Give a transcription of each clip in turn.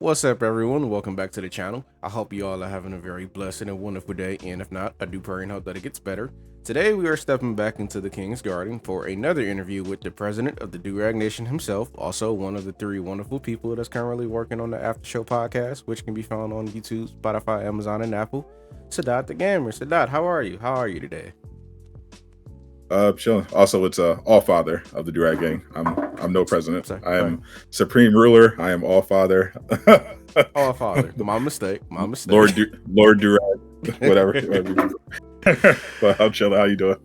What's up, everyone? Welcome back to the channel. I hope you all are having a very blessed and wonderful day, and if not, I do pray and hope that it gets better. Today, we are stepping back into the King's Garden for another interview with the president of the Durag Nation himself, also one of the three wonderful people that's currently working on the After Show podcast, which can be found on YouTube, Spotify, Amazon, and Apple. Sadot the Gamer. Sadot, how are you? How are you today? Chilling. Also, it's All Father of the Durag Gang. I'm no president. Sorry, I sorry. am Supreme Ruler. I am All Father. Oh, Father. My mistake. My mistake. Lord Durag. Whatever. But I'm chilling. How you doing?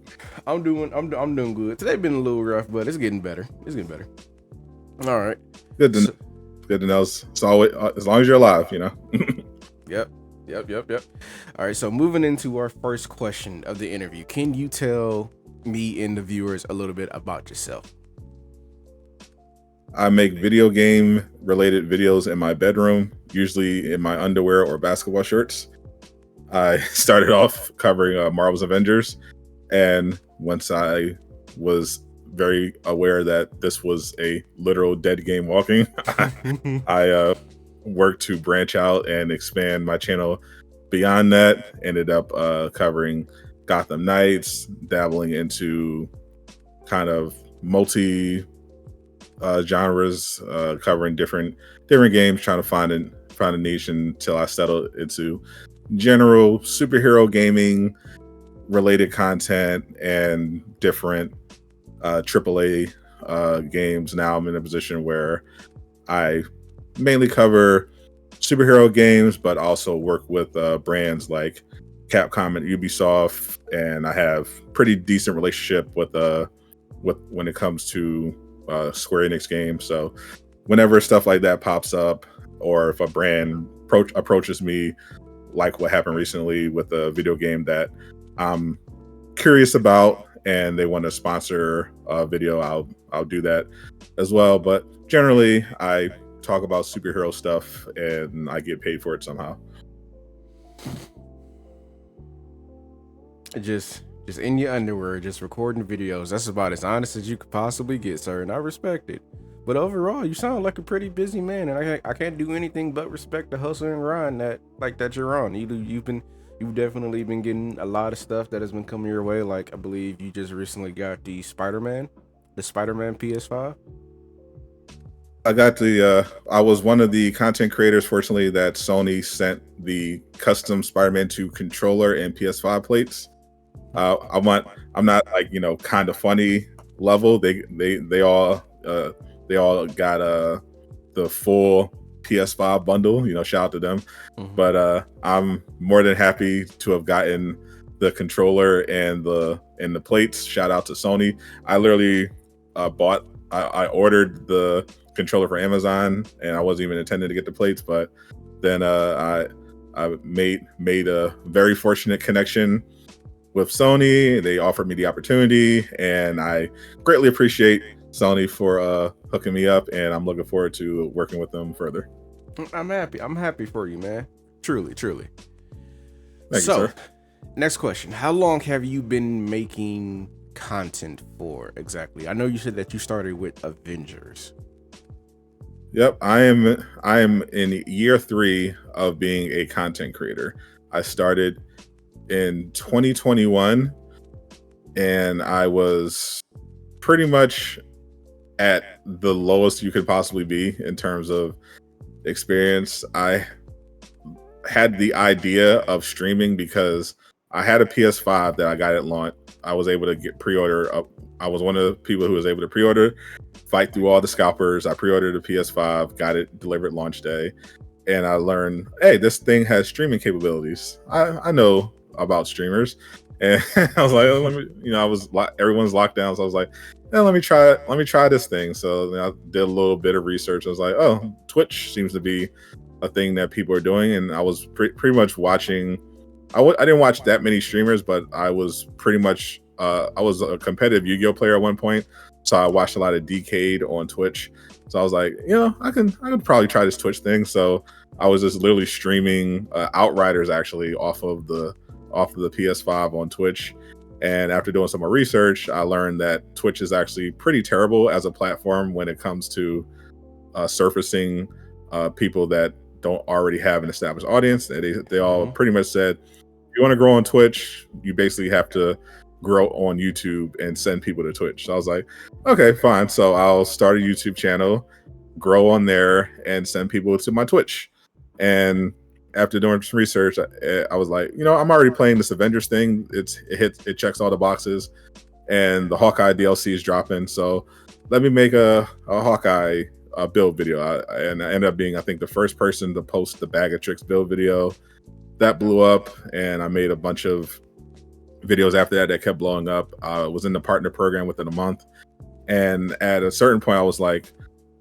I'm doing good. Today been a little rough, but it's getting better. It's getting better. All right. Good to So, good to know. It's always as long as you're alive, you know. Yep. All right, so moving into our first question of the interview, can you tell me and the viewers a little bit about yourself? I make video game related videos in my bedroom, usually in my underwear or basketball shirts. I started off covering Marvel's Avengers, and once I was very aware that this was a literal dead game walking, I worked to branch out and expand my channel beyond that. Ended up covering Gotham Knights, dabbling into kind of multi genres, covering different games, trying to find a niche until I settled into general superhero gaming related content and different AAA games. Now I'm in a position where I mainly cover superhero games, but also work with brands like Capcom and Ubisoft, and I have pretty decent relationship with when it comes to Square Enix games. So whenever stuff like that pops up, or if a brand approaches me, like what happened recently with a video game that I'm curious about and they want to sponsor a video, I'll do that as well. But generally, I talk about superhero stuff and I get paid for it somehow. Just in your underwear, just recording videos. That's about as honest as you could possibly get, sir, and I respect it. But overall, you sound like a pretty busy man, and I can't do anything but respect the hustle and grind that you're on. You've definitely been getting a lot of stuff that has been coming your way. Like, I believe you just recently got the Spider-Man PS5. I was one of the content creators, fortunately, that Sony sent the custom Spider-Man 2 controller and PS5 plates. I'm not like, kind of funny level. They all got the full PS5 bundle. Shout out to them. Mhm. But I'm more than happy to have gotten the controller and the plates. Shout out to Sony. I literally I ordered the controller for Amazon, and I wasn't even intending to get the plates, but then I made a very fortunate connection with Sony. They offered me the opportunity, and I greatly appreciate Sony for hooking me up, and I'm looking forward to working with them further. I'm happy. I'm happy for you, man. Truly, truly. Thank you, So, sir. next question. How long have you been making content for exactly? I know you said that you started with Avengers. Yep, I am in year 3 of being a content creator. I started in 2021, and I was pretty much at the lowest you could possibly be in terms of experience. I had the idea of streaming because I had a PS5 that I got at launch. I was able to get pre-order up. I was one of the people who was able to pre-order, fight through all the scalpers. I pre-ordered a PS5, got it delivered launch day, and I learned, hey, this thing has streaming capabilities. I know about streamers, and I was like, oh, let me, everyone's locked down, so I was like, let me try it. Let me try this thing. So I did a little bit of research. I was like, oh, Twitch seems to be a thing that people are doing, and I was pretty much watching. I didn't watch that many streamers, but I was pretty much I was a competitive Yu-Gi-Oh player at one point, so I watched a lot of Decade on Twitch. So I was like, I can probably try this Twitch thing. So I was just literally streaming Outriders actually off of the PS5 on Twitch. And after doing some more research, I learned that Twitch is actually pretty terrible as a platform when it comes to surfacing people that don't already have an established audience. They all Mhm. pretty much said, if you want to grow on Twitch, you basically have to grow on YouTube and send people to Twitch. So I was like, okay, fine. So I'll start a YouTube channel, grow on there, and send people to my Twitch. And after doing some research, I was like, I'm already playing this Avengers thing. It checks all the boxes, and the Hawkeye DLC is dropping. So let me make a Hawkeye build video. And I ended up being, I think, the first person to post the Bag of Tricks build video. That blew up, and I made a bunch of videos after that kept blowing up. I was in the partner program within a month. And at a certain point, I was like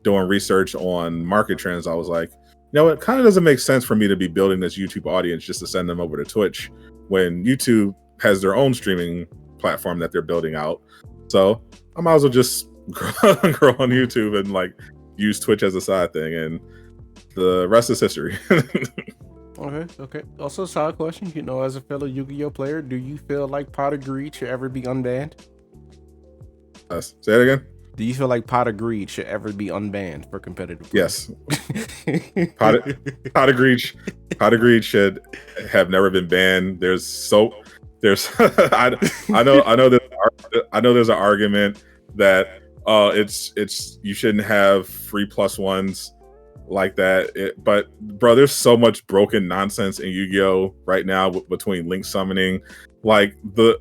doing research on market trends. I was like, it kind of doesn't make sense for me to be building this YouTube audience just to send them over to Twitch when YouTube has their own streaming platform that they're building out. So I might as well just grow on YouTube and like use Twitch as a side thing. And the rest is history. Okay. Also, side question, as a fellow Yu-Gi-Oh player, do you feel like pot of greed should ever be unbanned? Say it again. Do you feel like pot of greed should ever be unbanned for competitive play? Yes. Pot of greed should have never been banned. There's I know there's an argument that it's you shouldn't have free +1s like that. But bro, there's so much broken nonsense in Yu-Gi-Oh right now between link summoning. Like the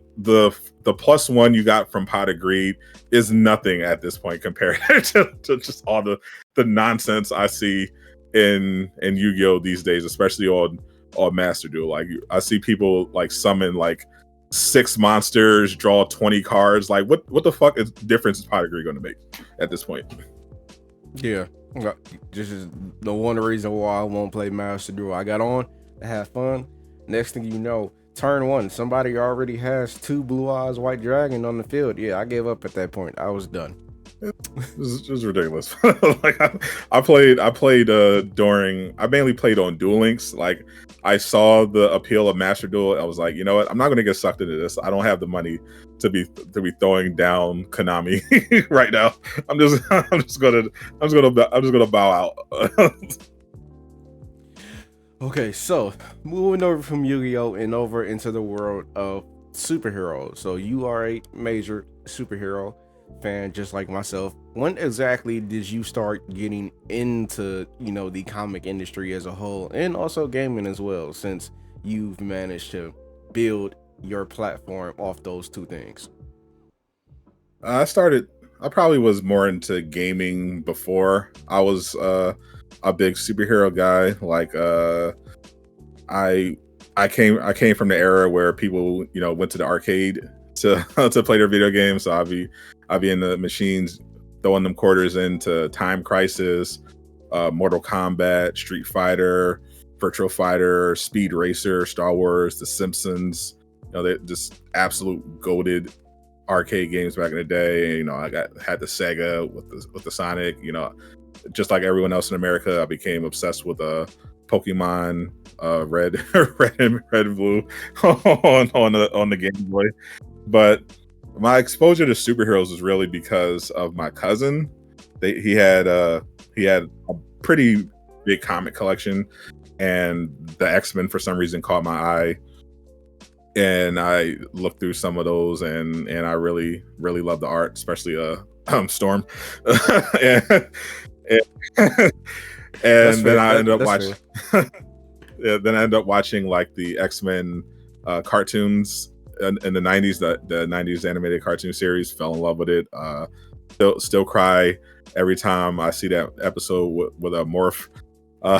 +1 you got from Pot of Greed is nothing at this point compared to just all the nonsense I see in Yu-Gi-Oh these days, especially on Master Duel. Like I see people like summon like 6 monsters, draw 20 cards. Like what the fuck is difference is Pot of Greed going to make at this point? Yeah, this is the one reason why I won't play Master Duel. I got on to have fun. Next thing you know, turn 1, somebody already has 2 Blue Eyes White Dragon on the field. Yeah, I gave up at that point. I was done. This is ridiculous. Like I mainly played on Duel Links. Like I saw the appeal of Master Duel. I was like, you know what? I'm not going to get sucked into this. I don't have the money to be throwing down Konami right now. I'm just gonna bow out. Okay, so moving over from Yu-Gi-Oh and over into the world of superheroes. So you are a major superhero fan just like myself. When exactly did you start getting into the comic industry as a whole, and also gaming as well, since you've managed to build your platform off those 2 things? I probably was more into gaming before. I was a big superhero guy. Like I came from the era where people went to the arcade to to play their video games. So I'd be in the machines throwing them quarters into Time Crisis, Mortal Kombat, Street Fighter, Virtual Fighter, Speed Racer, Star Wars, The Simpsons. They just absolute goated arcade games back in the day. I had the Sega with the Sonic. Just like everyone else in America, I became obsessed with Pokemon Red, Red and Blue on the Game Boy. But my exposure to superheroes was really because of my cousin. He had a pretty big comic collection, and the X-Men for some reason caught my eye. And I looked through some of those, and I really love the art, especially Storm. and then I ended up watching. Yeah, then I ended up watching like the X-Men cartoons in the 90s. The 90s animated cartoon series. Fell in love with it. Still cry every time I see that episode with a morph. I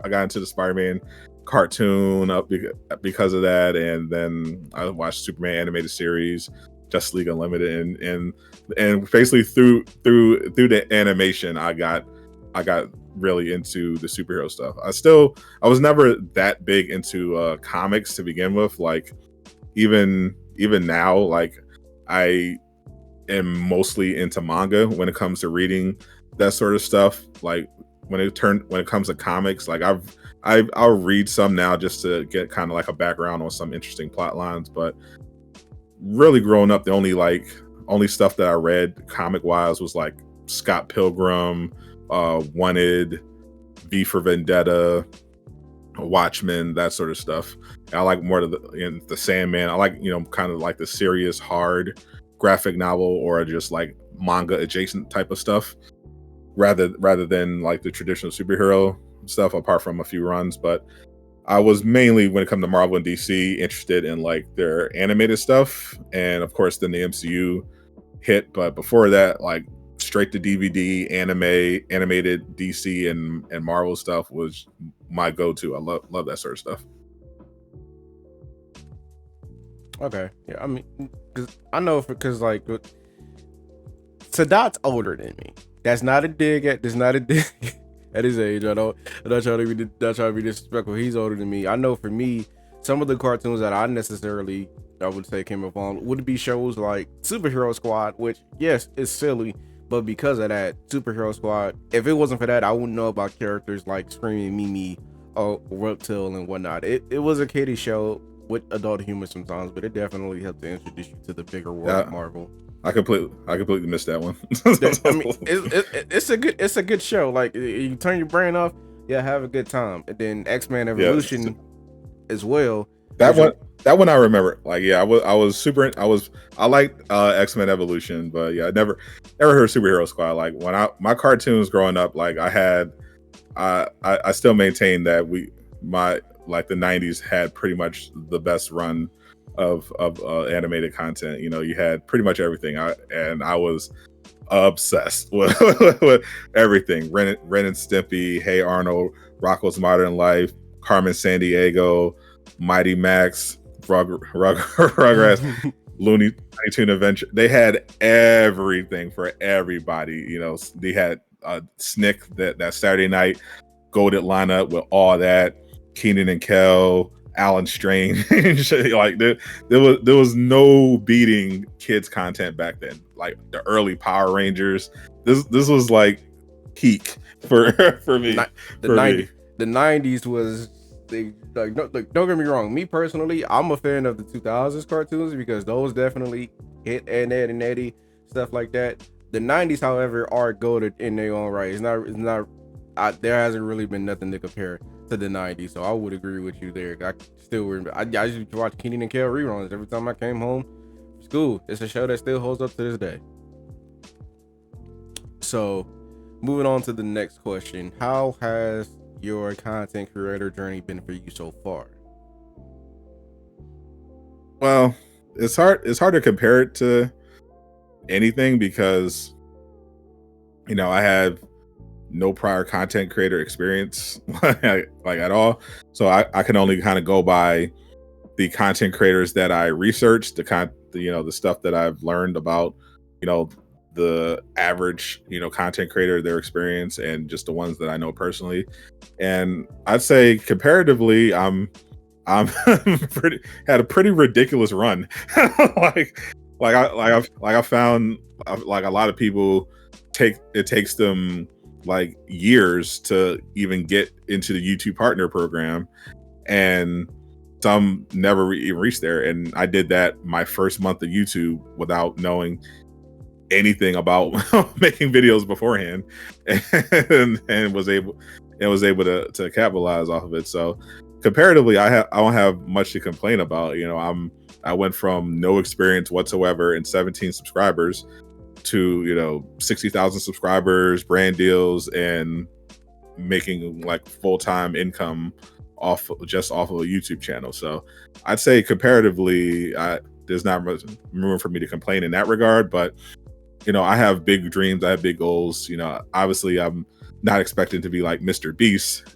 got into the Spider-Man cartoon up because of that, and then I watched Superman animated series, Justice League Unlimited, and basically through the animation, I got really into the superhero stuff. I was never that big into comics to begin with. Like even now, like I am mostly into manga when it comes to reading that sort of stuff. Like when it comes to comics, like I'll read some now just to get kind of like a background on some interesting plot lines. But really growing up, the only stuff that I read comic wise was like Scott Pilgrim, Wanted, V for Vendetta, Watchmen, that sort of stuff. And I like more of the Sandman. I like, you know, kind of like the serious, hard graphic novel or just like manga adjacent type of stuff, rather than like the traditional superhero stuff. Apart from a few runs, but I was mainly, when it comes to Marvel and DC, interested in like their animated stuff, and of course then the MCU hit. But before that, like straight to DVD, animated DC and Marvel stuff was my go-to. I love that sort of stuff. Okay, yeah, I mean, cause I know because like Sadot's older than me. That's not a dig at. That's not a dig at his age. I'm not trying to be disrespectful. He's older than me. I know for me, some of the cartoons that I would say came upon would be shows like Superhero Squad, which yes, is silly, but because of that, Superhero Squad, if it wasn't for that, I wouldn't know about characters like Screaming Mimi or Reptile and whatnot. It was a kiddie show with adult humor sometimes, but it definitely helped to introduce you to the bigger world of Marvel. I completely missed that one. I mean, it's a good show. Like, you turn your brain off, yeah, have a good time. And then X-Men Evolution as well. That one I remember. Like, yeah, I liked X-Men Evolution, but yeah, I never heard Superhero Squad. Like when my cartoons growing up, like I still maintain that the 90s had pretty much the best run of animated content. You know, you had pretty much everything. I was obsessed with everything. Ren and Stimpy, Hey Arnold, Rocko's Modern Life, Carmen Sandiego, Mighty Max, Rugrats, Looney Tunes Adventure. They had everything for everybody. You know, they had Snick that Saturday night goaded lineup with all that. Keenan and Kel, Alan Strange. Like there was no beating kids content back then. Like the early Power Rangers. This was like peak for me. The 90s was don't get me wrong. Me personally, I'm a fan of the 2000s cartoons because those definitely hit Ed and Eddie, stuff like that. The 90s, however, are goated in their own right. It's not. There hasn't really been nothing to compare to the 90s, so I would agree with you there. I still remember. I used to watch Keenan and Kel reruns every time I came home from school. It's a show that still holds up to this day. So, moving on to the next question: how has your content creator journey been for you so far? Well, it's hard to compare it to anything because, you know, I have no prior content creator experience like at all. So I can only kind of go by the content creators that I researched, the stuff that I've learned about, you know, the average, you know, content creator, their experience, and just the ones that I know personally. And I'd say comparatively, I'm had a pretty ridiculous run. I found like a lot of people takes them like years to even get into the YouTube partner program, and some never even reached there. And I did that my first month of YouTube without knowing anything about making videos beforehand, and was able to capitalize off of it. So comparatively, I don't have much to complain about. You know, I went from no experience whatsoever and 17 subscribers to, you know, 60,000 subscribers, brand deals, and making like full-time income off of a YouTube channel. So I'd say comparatively, there's not much room for me to complain in that regard. But, you know, I have big dreams, I have big goals. You know, obviously I'm not expecting to be like Mr. Beast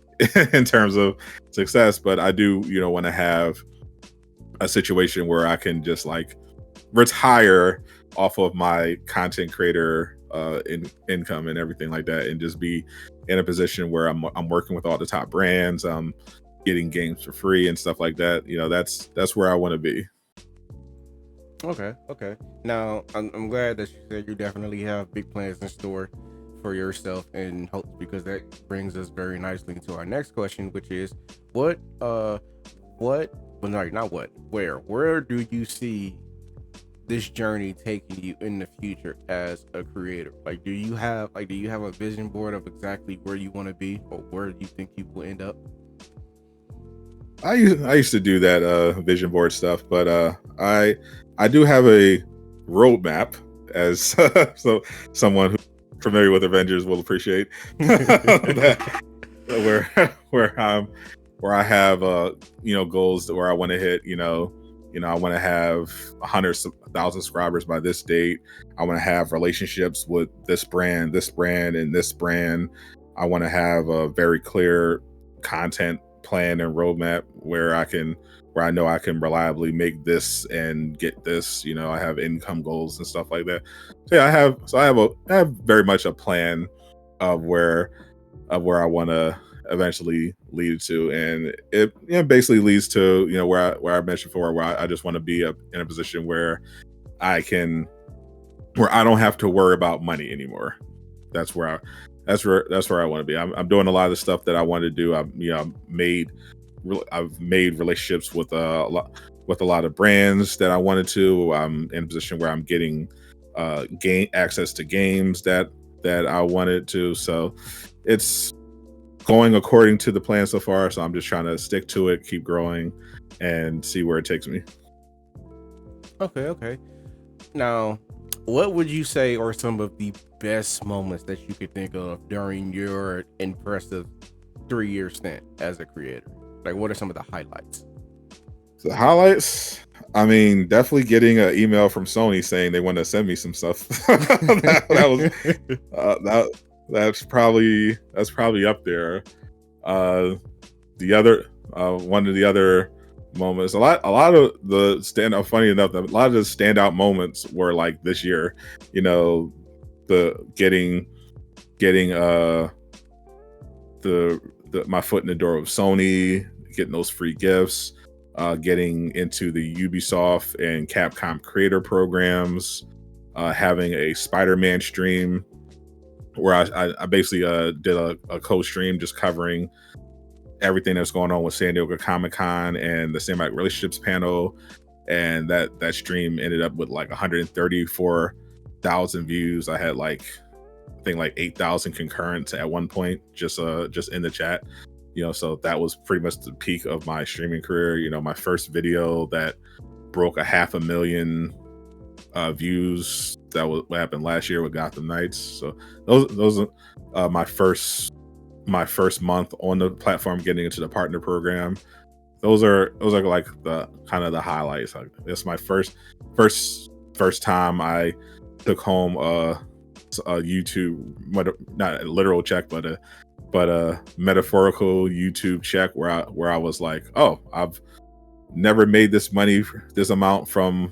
in terms of success, but I do, you know, want to have a situation where I can just like retire off of my content creator income and everything like that, and just be in a position where I'm working with all the top brands, getting games for free and stuff like that. You know, that's where I want to be. Okay. Now, I'm glad that you said you definitely have big plans in store for yourself and hopes, because that brings us very nicely to our next question, which is where do you see this journey taking you in the future as a creator? Like, do you have a vision board of exactly where you want to be or where you think you will end up? I used to do that vision board stuff, but I do have a roadmap, as so someone who's familiar with Avengers will appreciate that, where I have goals where I want to hit. I want to have 100,000 subscribers by this date. I want to have relationships with this brand, and this brand. I want to have a very clear content plan and roadmap where I know I can reliably make this and get this. I have income goals and stuff like that. So yeah, I have very much a plan of where I want to eventually lead to, and it basically leads to where I mentioned before, where I just want to be in a position where I don't have to worry about money anymore. That's where I want to be. I'm doing a lot of the stuff that I want to do. I've made relationships with a lot of brands that I wanted to. I'm in a position where I'm getting game access to games that I wanted to. So it's going according to the plan so far. So I'm just trying to stick to it, keep growing, and see where it takes me. Okay. Now, what would you say are some of the best moments that you could think of during your impressive 3-year stint as a creator? Like, what are some of the highlights? The highlights, I mean, definitely getting an email from Sony saying they want to send me some stuff. That's probably up there. The other one of the other moments, a lot of the standout. Funny enough, a lot of the standout moments were like this year. The getting my foot in the door of Sony, getting those free gifts, getting into the Ubisoft and Capcom creator programs, having a Spider-Man stream where I basically did a co-stream just covering everything that's going on with San Diego Comic-Con and the Cinematic Relationships panel, and that stream ended up with like 134,000 views. I had I think 8,000 concurrents at one point, just in the chat. So that was pretty much the peak of my streaming career. My first video that broke 500,000 views. That was what happened last year with Gotham Knights. So those are my first month on the platform, getting into the partner program. Those are like the kind of the highlights. It's my first time I took home a YouTube, not a literal check, but a metaphorical YouTube check where I was like, oh, I've never made this amount from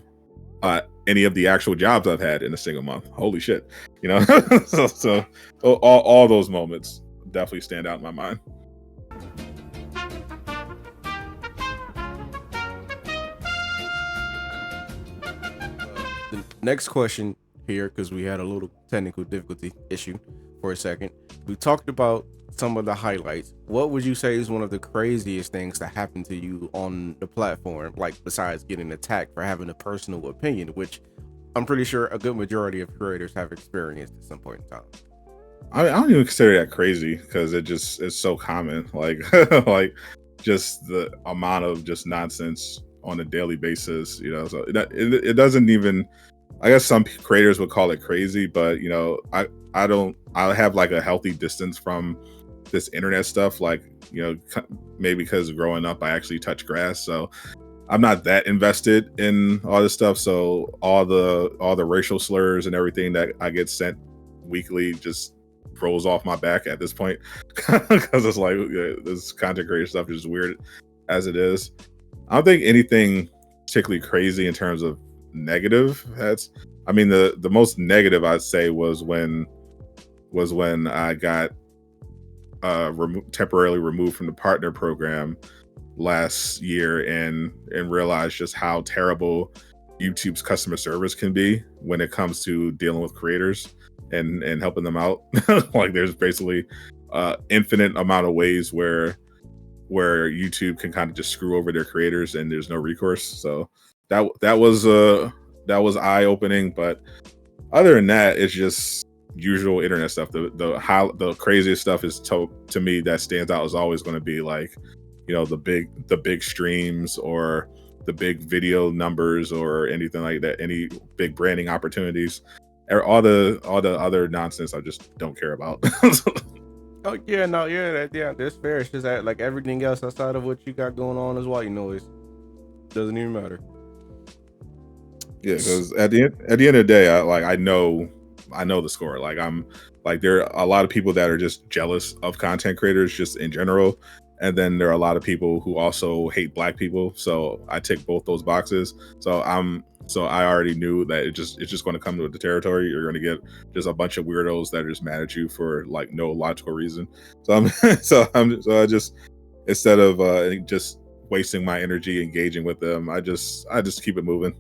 any of the actual jobs I've had in a single month. Holy shit. So all those moments definitely stand out in my mind. The next question here, because we had a little technical difficulty issue for a second. We talked about some of the highlights. What would you say is one of the craziest things that happened to you on the platform, like besides getting attacked for having a personal opinion, which I'm pretty sure a good majority of creators have experienced at some point in time? I don't even consider that crazy, because it's so common. Like just the amount of just nonsense on a daily basis. So it doesn't even. I guess some creators would call it crazy, but I don't. I have like a healthy distance from this internet stuff. Maybe because growing up I actually touched grass, so I'm not that invested in all this stuff. So all the racial slurs and everything that I get sent weekly just rolls off my back at this point, because it's like, this content creator stuff is weird as it is. I don't think anything particularly crazy in terms of negative. The most negative I'd say was when I got temporarily removed from the partner program last year, and realized just how terrible YouTube's customer service can be when it comes to dealing with creators and helping them out. Like, there's basically infinite amount of ways where YouTube can kind of just screw over their creators, and there's no recourse. So that was was eye opening. But other than that, it's just usual internet stuff. The craziest stuff is to me that stands out is always going to be like, the big streams or the big video numbers or anything like that, any big branding opportunities, or all the other nonsense I just don't care about. Oh yeah, no, yeah, that's fair. It's just that like everything else outside of what you got going on is white noise. Doesn't even matter. Yeah, because at the end of the day, I know the score. Like I'm like there are a lot of people that are just jealous of content creators just in general, and then there are a lot of people who also hate Black people. So I tick both those boxes. So I already knew that it's just going to come to the territory. You're going to get just a bunch of weirdos that are just mad at you for like no logical reason. So I just, instead of just wasting my energy engaging with them, I just keep it moving.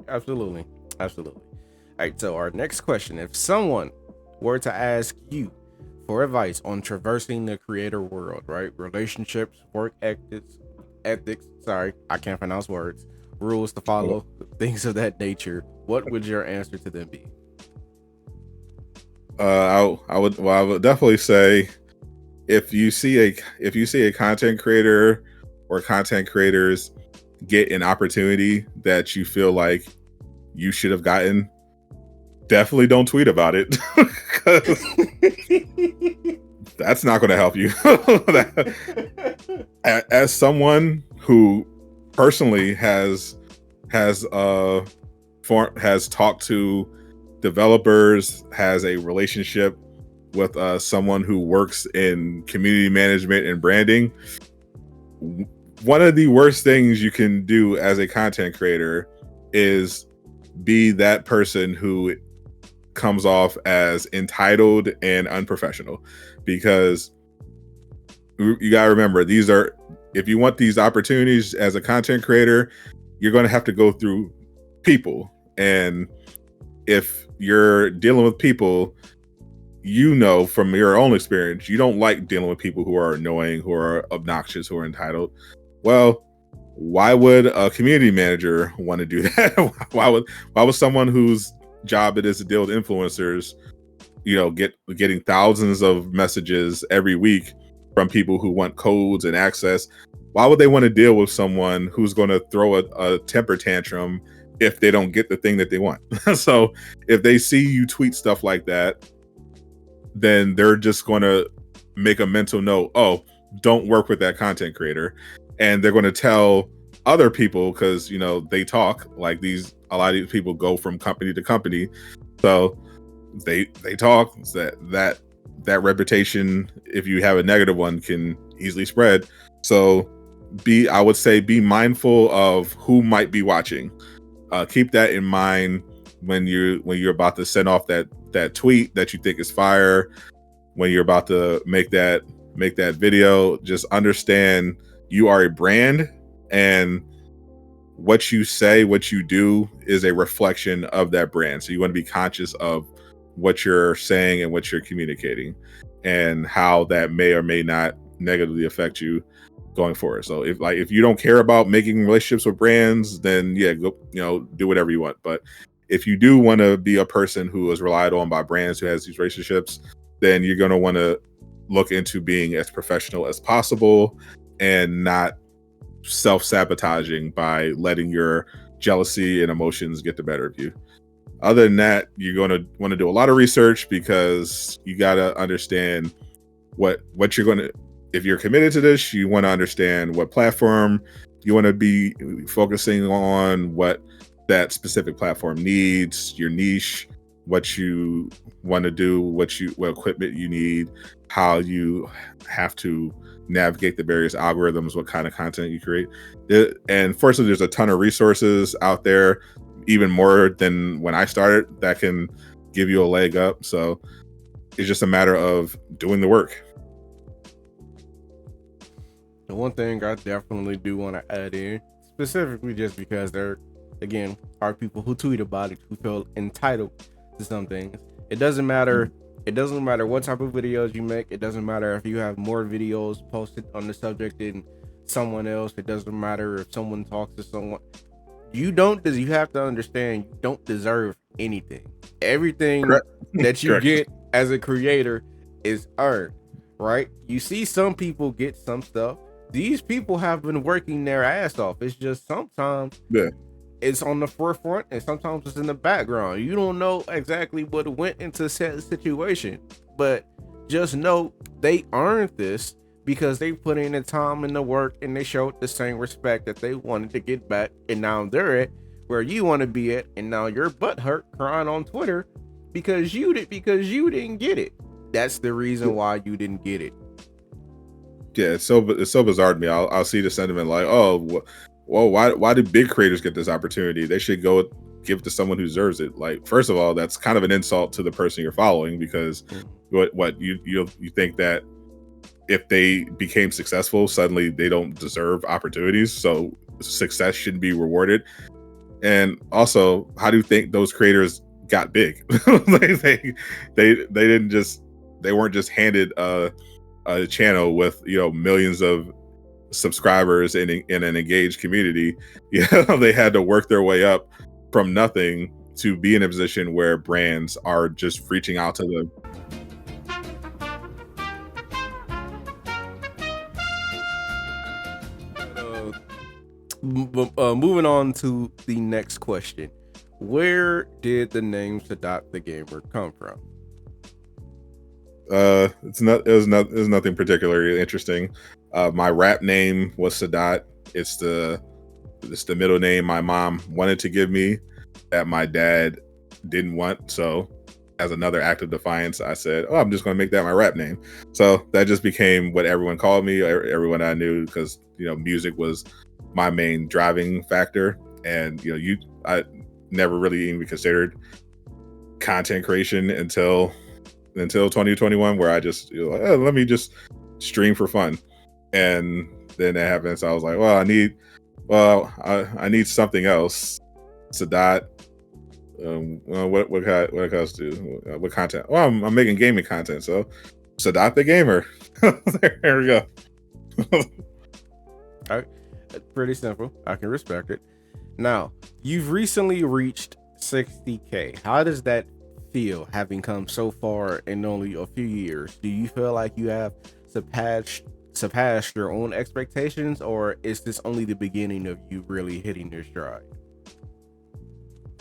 Absolutely. All right, so our next question: if someone were to ask you for advice on traversing the creator world, right? Relationships, work ethics, sorry, I can't pronounce words, rules to follow, things of that nature, what would your answer to them be? I would definitely say if you see a content creator or content creators get an opportunity that you feel like you should have gotten, definitely don't tweet about it. That's not going to help you. As someone who personally has talked to developers, has a relationship with someone who works in community management and branding, one of the worst things you can do as a content creator is be that person who comes off as entitled and unprofessional, because you got to remember, if you want these opportunities as a content creator, you're going to have to go through people. And if you're dealing with people, from your own experience, you don't like dealing with people who are annoying, who are obnoxious, who are entitled. Well, why would a community manager want to do that? why would someone whose job it is to deal with influencers, getting thousands of messages every week from people who want codes and access? Why would they want to deal with someone who's going to throw a temper tantrum if they don't get the thing that they want? So if they see you tweet stuff like that, then they're just going to make a mental note, oh, don't work with that content creator. And they're going to tell other people, because they talk like a lot of these people go from company to company, so they talk, that reputation, if you have a negative one, can easily spread. So I would say be mindful of who might be watching. Keep that in mind when you're about to send off that tweet that you think is fire, when you're about to make that video. Just understand you are a brand, and what you say, what you do is a reflection of that brand. So you want to be conscious of what you're saying and what you're communicating, and how that may or may not negatively affect you going forward. So if you don't care about making relationships with brands, then yeah, go, do whatever you want. But if you do want to be a person who is relied on by brands, who has these relationships, then you're going to want to look into being as professional as possible and not self-sabotaging by letting your jealousy and emotions get the better of you. Other than that, you're going to want to do a lot of research, because you got to understand what you're going to, if you're committed to this, you want to understand what platform you want to be focusing on, what that specific platform needs, your niche, what you want to do, what equipment you need, how you have to navigate the various algorithms, what kind of content you create. And fortunately, there's a ton of resources out there, even more than when I started, that can give you a leg up. So it's just a matter of doing the work. The one thing I definitely do want to add in, specifically just because there, again, are people who tweet about it, who feel entitled to some things. It doesn't matter. It doesn't matter what type of videos you make. It doesn't matter if you have more videos posted on the subject than someone else. It doesn't matter if someone talks to someone. You don't, you have to understand, you don't deserve anything. Everything Correct. that you Correct. get as a creator is earned, right? You see some people get some stuff. These people have been working their ass off. It's just sometimes Yeah. it's on the forefront and sometimes it's in the background. You don't know exactly what went into said situation, but just know they earned this because they put in the time and the work and they showed the same respect that they wanted to get back. And now they're at where you want to be at, and now your butt hurt crying on Twitter because you didn't get it. That's the reason why you didn't get it. Yeah, it's so bizarre to me. I'll see the sentiment like, oh, well, why do big creators get this opportunity? They should go give it to someone who deserves it. Like, first of all, that's kind of an insult to the person you're following, because what you think that if they became successful, suddenly they don't deserve opportunities, so success shouldn't be rewarded. And also, how do you think those creators got big? they didn't just, they weren't just handed a channel with millions of subscribers in an engaged community. They had to work their way up from nothing to be in a position where brands are just reaching out to them. Moving on to the next question. Where did the name Sadot the Gamer come from? It was nothing particularly interesting. My rap name was Sadot. It's the middle name my mom wanted to give me that my dad didn't want. So as another act of defiance, I said, oh, I'm just going to make that my rap name. So that just became what everyone called me, everyone I knew, because music was my main driving factor. And I never really even considered content creation until 2021, where I just let me just stream for fun. And then that happened, so I was like, well, I need something else. Sadot. What else do? What content? Well, I'm making gaming content, so Sadot the Gamer. There we go. All right, pretty simple. I can respect it. Now, you've recently reached 60K. How does that feel, having come so far in only a few years? Do you feel like you have surpassed your own expectations, or is this only the beginning of you really hitting your stride?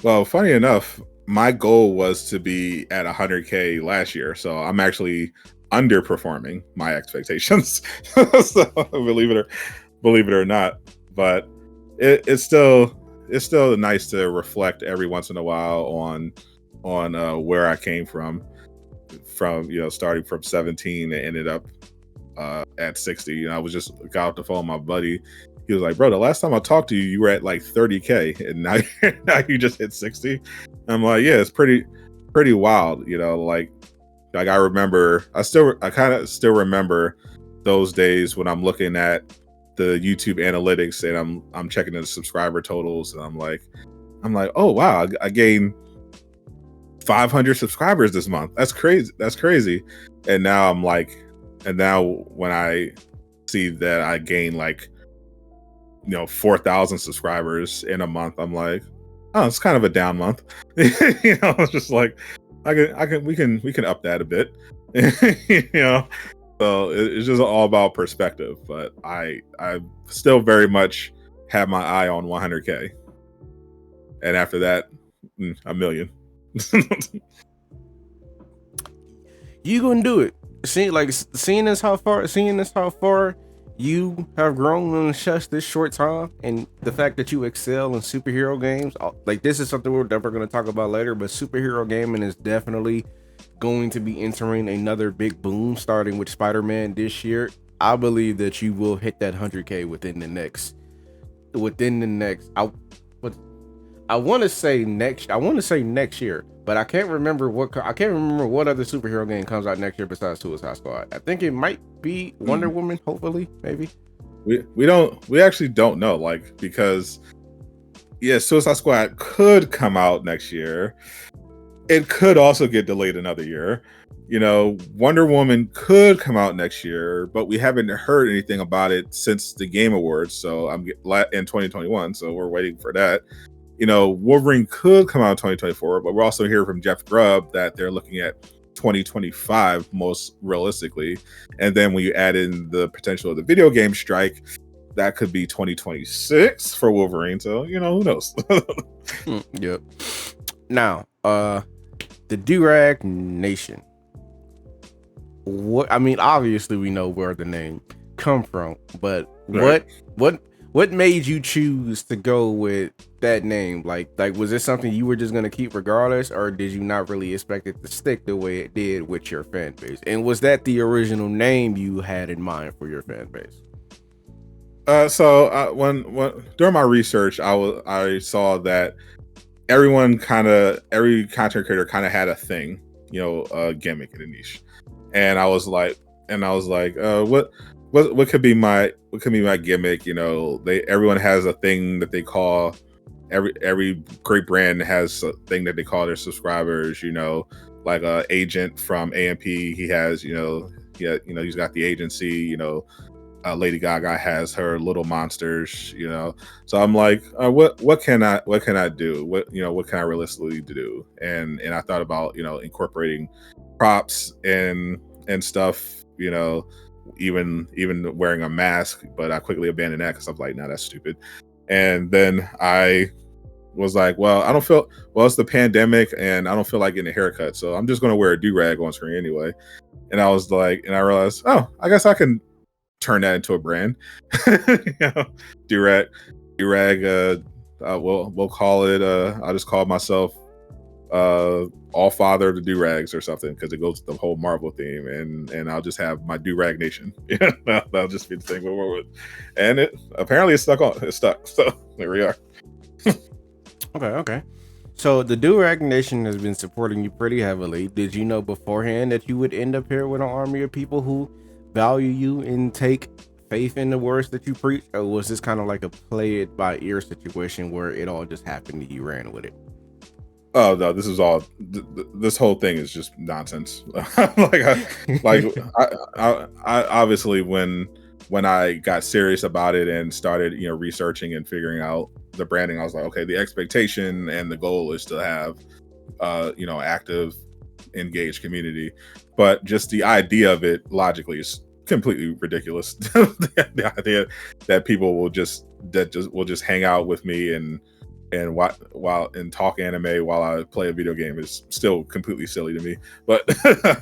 Well, funny enough, my goal was to be at 100K last year, so I'm actually underperforming my expectations. So believe it or not, but it's still nice to reflect every once in a while on where I came from starting from 17 and ended up at 60. I was just got off the phone with my buddy. He was like, bro, the last time I talked to you, you were at like 30K, and now you just hit 60. I'm like, yeah, it's pretty wild. Like I remember, I kind of still remember those days when I'm looking at the YouTube analytics and I'm checking the subscriber totals, and I'm like, oh wow, I gained 500 subscribers this month. That's crazy. And now when I see that I gain like 4,000 subscribers in a month, I'm like, oh, it's kind of a down month. It's just like we can up that a bit. So it's just all about perspective. But I still very much have my eye on 100K, and after that, a million. You gonna do it. Seeing this how far you have grown in just this short time, and the fact that you excel in superhero games. Like, this is something we're definitely going to talk about later, but superhero gaming is definitely going to be entering another big boom, starting with Spider-Man this year. I believe that you will hit that 100K within the next I want to say next year, but I can't remember what other superhero game comes out next year besides Suicide Squad. I think it might be Wonder Woman, hopefully, maybe. We actually don't know, like, because Suicide Squad could come out next year, it could also get delayed another year. Wonder Woman could come out next year, but we haven't heard anything about it since the Game Awards. So in 2021. So we're waiting for that. Wolverine could come out in 2024, but we're also hearing from Jeff Grubb that they're looking at 2025 most realistically. And then when you add in the potential of the video game strike, that could be 2026 for Wolverine. So, who knows? Yep. Now, the Durag Nation. Obviously we know where the name come from, but Right. what made you choose to go with that name? Like was it something you were just gonna keep regardless, or did you not really expect it to stick the way it did with your fan base? And was that the original name you had in mind for your fan base? When during my research, I saw that every content creator kind of had a thing, a gimmick in a niche, and I was like, what could be my gimmick? Everyone has a thing that they call, every great brand has a thing that they call their subscribers. Like Agent from AMP, he has, he's got the agency. Lady Gaga has her Little Monsters. So I'm like, what can I do? What can I realistically do? And I thought about incorporating props and stuff. Even wearing a mask, but I quickly abandoned that because I'm like, nah, that's stupid. And then I was like, it's the pandemic and I don't feel like getting a haircut, so I'm just gonna wear a do-rag on screen anyway. And I was like, and I realized, I guess I can turn that into a brand. Do-rag. We'll call it. I'll just call myself All Father to Do-Rags or something, because it goes with the whole Marvel theme, and I'll just have my Do-Rag Nation. That'll just be the thing we'll work with. And it's stuck. So there we are. Okay. So the Durag Nation has been supporting you pretty heavily. Did you know beforehand that you would end up here with an army of people who value you and take faith in the words that you preach, or was this kind of like a play it by ear situation where it all just happened and you ran with it? Oh no, this is all. This whole thing is just nonsense. I obviously when I got serious about it and started researching and figuring out the branding, I was like, okay, the expectation and the goal is to have active, engaged community, but just the idea of it logically is completely ridiculous. The idea that people will just hang out with me and talk anime while I play a video game is still completely silly to me. But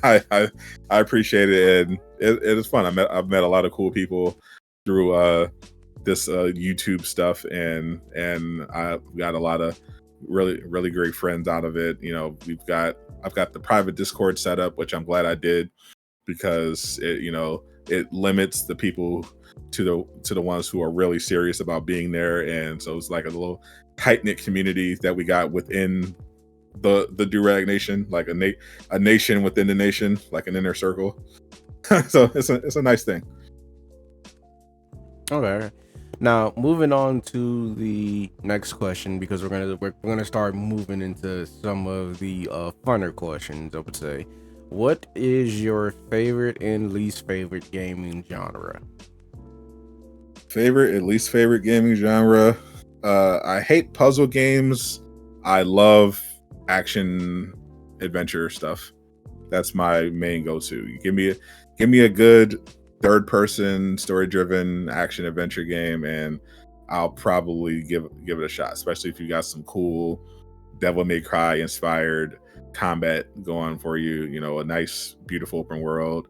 I appreciate it, and it is fun. I've met a lot of cool people through this YouTube stuff, and I've got a lot of really great friends out of it. I've got the private Discord set up, which I'm glad I did, because it limits the people to the ones who are really serious about being there, and so it's like a little tight-knit community that we got within the Durag Nation, like a nation within the nation, like an inner circle. So it's a nice thing. Okay. Now moving on to the next question, because we're gonna start moving into some of the funner questions. I would say, what is your favorite and least favorite gaming genre? Favorite and least favorite gaming genre. I hate puzzle games. I love action adventure stuff. That's my main go-to. You give me a good third-person, story-driven action adventure game, and I'll probably give it a shot. Especially if you got some cool Devil May Cry inspired combat going for you. A nice, beautiful open world.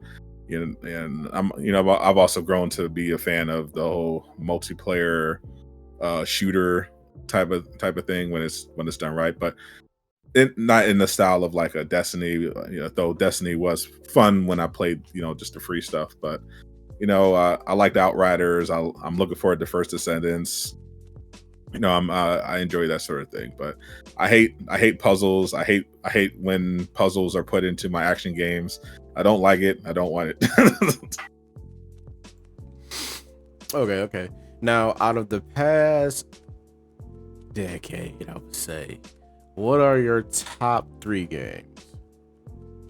And I've also grown to be a fan of the whole multiplayer shooter type of thing when it's done right, but not in the style of like a Destiny. Though Destiny was fun when I played, just the free stuff. But I liked Outriders. I'm looking forward to First Descendants. I enjoy that sort of thing. But I hate puzzles. I hate when puzzles are put into my action games. I don't like it. I don't want it. Okay. Now, out of the past decade, I would say, what are your top 3 games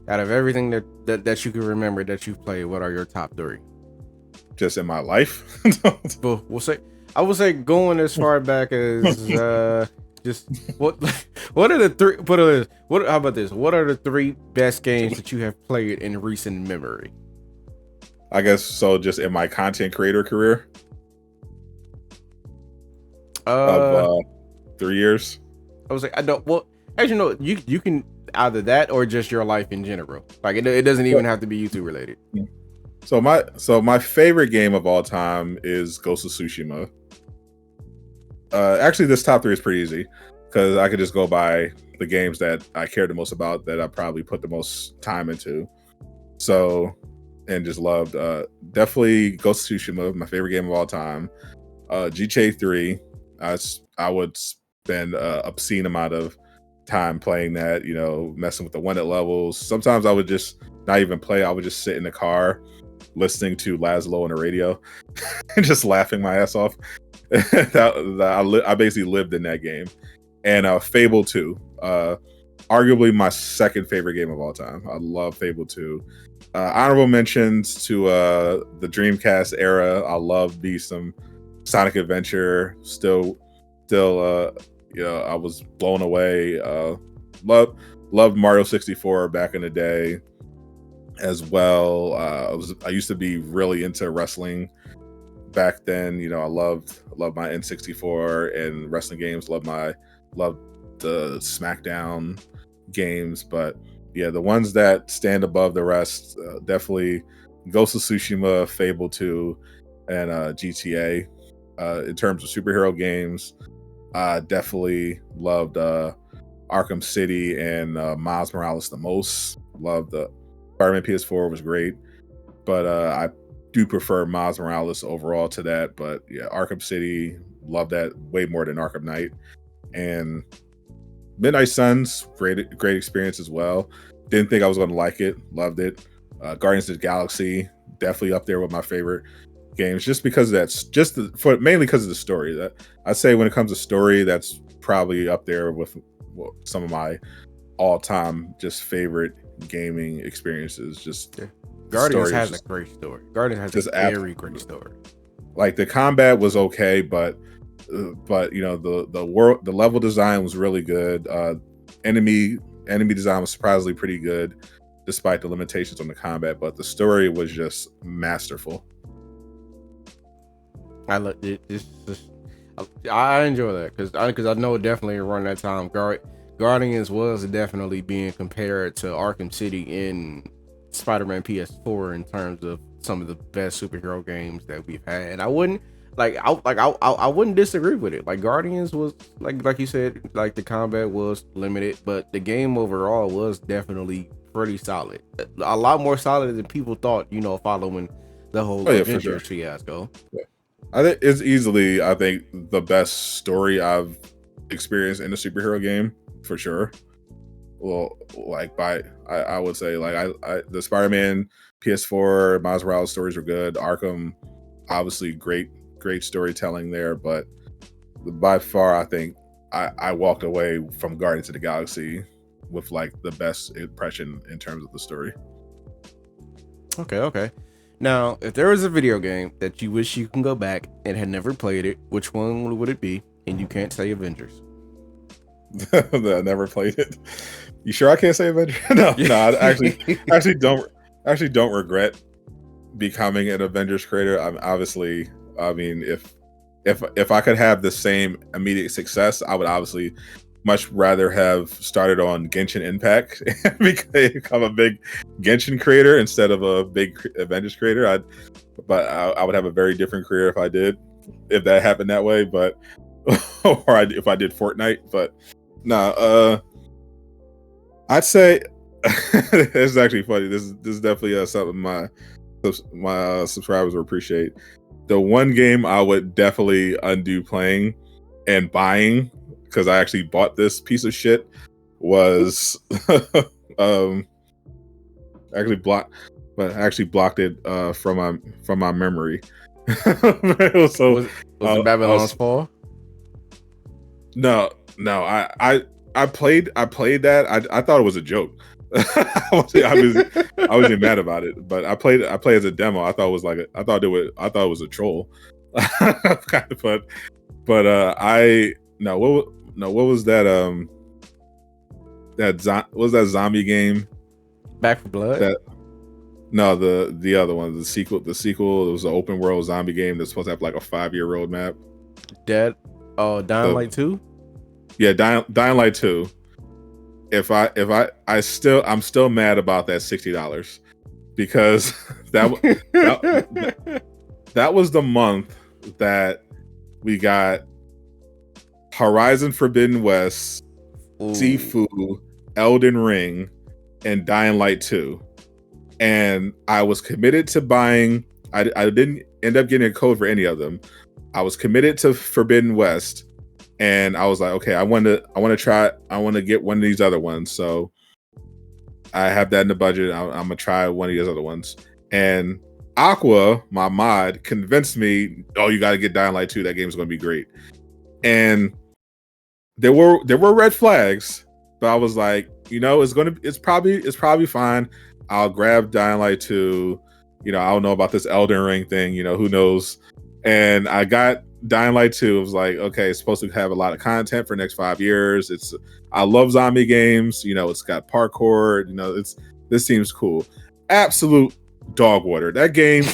out of everything that you can remember that you've played? What are your top 3? Just in my life. But I would say going as far back as just what what are the 3? How about this? What are the 3 best games that you have played in recent memory? I guess so. Just in my content creator career of Uh, 3 years. I was like, I don't. Well, as you know, you can either that or just your life in general. Like it doesn't even have to be YouTube related. So my favorite game of all time is Ghost of Tsushima. Actually, this top 3 is pretty easy because I could just go by the games that I cared the most about, that I probably put the most time into. So, and just loved. Definitely Ghost of Tsushima, my favorite game of all time. GTA 3, I would spend an obscene amount of time playing that, messing with the wanted levels. Sometimes I would just not even play. I would just sit in the car listening to Laszlo on the radio and just laughing my ass off. I basically lived in that game. And Fable 2, arguably my second favorite game of all time. I love Fable 2. Honorable mentions to the Dreamcast era. I love some Sonic Adventure. Still, I was blown away. Loved Mario 64 back in the day as well. I used to be really into wrestling back then. I loved my N64 and wrestling games. Loved the SmackDown games, but yeah, the ones that stand above the rest, definitely Ghost of Tsushima, Fable 2, and GTA. In terms of superhero games, I definitely loved Arkham City and Miles Morales the most. Loved the Spider-Man PS4 was great, but I do prefer Miles Morales overall to that. But yeah, Arkham City, love that way more than Arkham Knight. And Midnight Suns, great experience as well. Didn't think I was going to like it. Loved it. Guardians of the Galaxy, definitely up there with my favorite games, just because that's mainly because of the story. That I'd say when it comes to story, that's probably up there with some of my all-time just favorite gaming experiences. Just Guardians has a great story. Guardians has a very great story. Like the combat was okay, but the level design was really good. Enemy design was surprisingly pretty good, despite the limitations on the combat. But the story was just masterful. I enjoy that because I know definitely around that time Guardians was definitely being compared to Arkham City in Spider-Man PS4 in terms of some of the best superhero games that we've had. And I wouldn't disagree with it. Like Guardians was like you said, like the combat was limited, but the game overall was definitely pretty solid. A lot more solid than people thought, following the whole Avengers fiasco. Yeah. I think it's easily, the best story I've experienced in a superhero game, for sure. Well, I would say the Spider-Man PS4 Miles Morales stories were good. Arkham, obviously great storytelling there, but by far I think I walked away from Guardians of the Galaxy with the best impression in terms of the story. Okay. Now, if there was a video game that you wish you can go back and had never played it, which one would it be? And you can't say Avengers. I never played it. You sure I can't say Avengers? No, I actually don't regret becoming an Avengers creator. I mean, if I could have the same immediate success, I would obviously much rather have started on Genshin Impact and become a big Genshin creator instead of a big Avengers creator. I would have a very different career if that happened that way. But if I did Fortnite. But no, I'd say this is actually funny. This is definitely something my subscribers will appreciate. The one game I would definitely undo playing and buying, because I actually bought this piece of shit, was actually blocked it from my memory. Was it Babylon's Fall? No. I played that. I thought it was a joke. I wasn't mad about it, but I played as a demo. I thought it was I thought it was a troll. but I no what was that what was that zombie game? Back for Blood. No, the other one, the sequel. It was an open world zombie game that's supposed to have like a 5-year roadmap. Dying Light 2. Yeah, Dying Light 2. I'm still mad about that $60 because that was the month that we got Horizon Forbidden West, Sifu, Elden Ring, and Dying Light 2. And I was committed to buying. I didn't end up getting a code for any of them. I was committed to Forbidden West, and I was like, okay, I want to get one of these other ones. So I have that in the budget. I'm gonna try one of these other ones. And Aqua, my mod, convinced me, oh, you got to get Dying Light 2. That game is going to be great. And there were red flags, but I was like, it's probably fine. I'll grab Dying Light 2. I don't know about this Elden Ring thing. Who knows? And I got Dying Light 2. It was like, okay, it's supposed to have a lot of content for the next 5 years. I love zombie games. It's got parkour. This seems cool. Absolute dog water. That game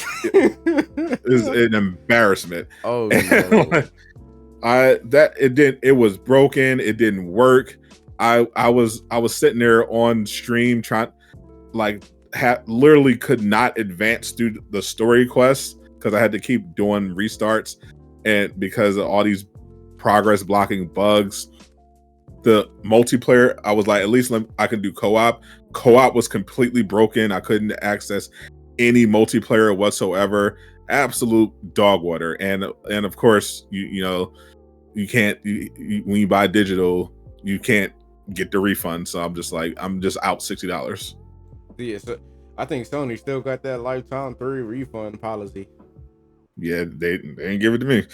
is an embarrassment. Oh no. It was broken. It didn't work. I was sitting there on stream trying, literally could not advance through the story quests because I had to keep doing restarts, and because of all these progress blocking bugs. The multiplayer, I was like, at least I can do co-op. Co-op was completely broken. I couldn't access any multiplayer whatsoever. Absolute dog water. And of course, you can't, when you buy digital, you can't get the refund. So I'm just out $60. Yeah, so I think Sony still got that lifetime free refund policy. Yeah, they didn't give it to me.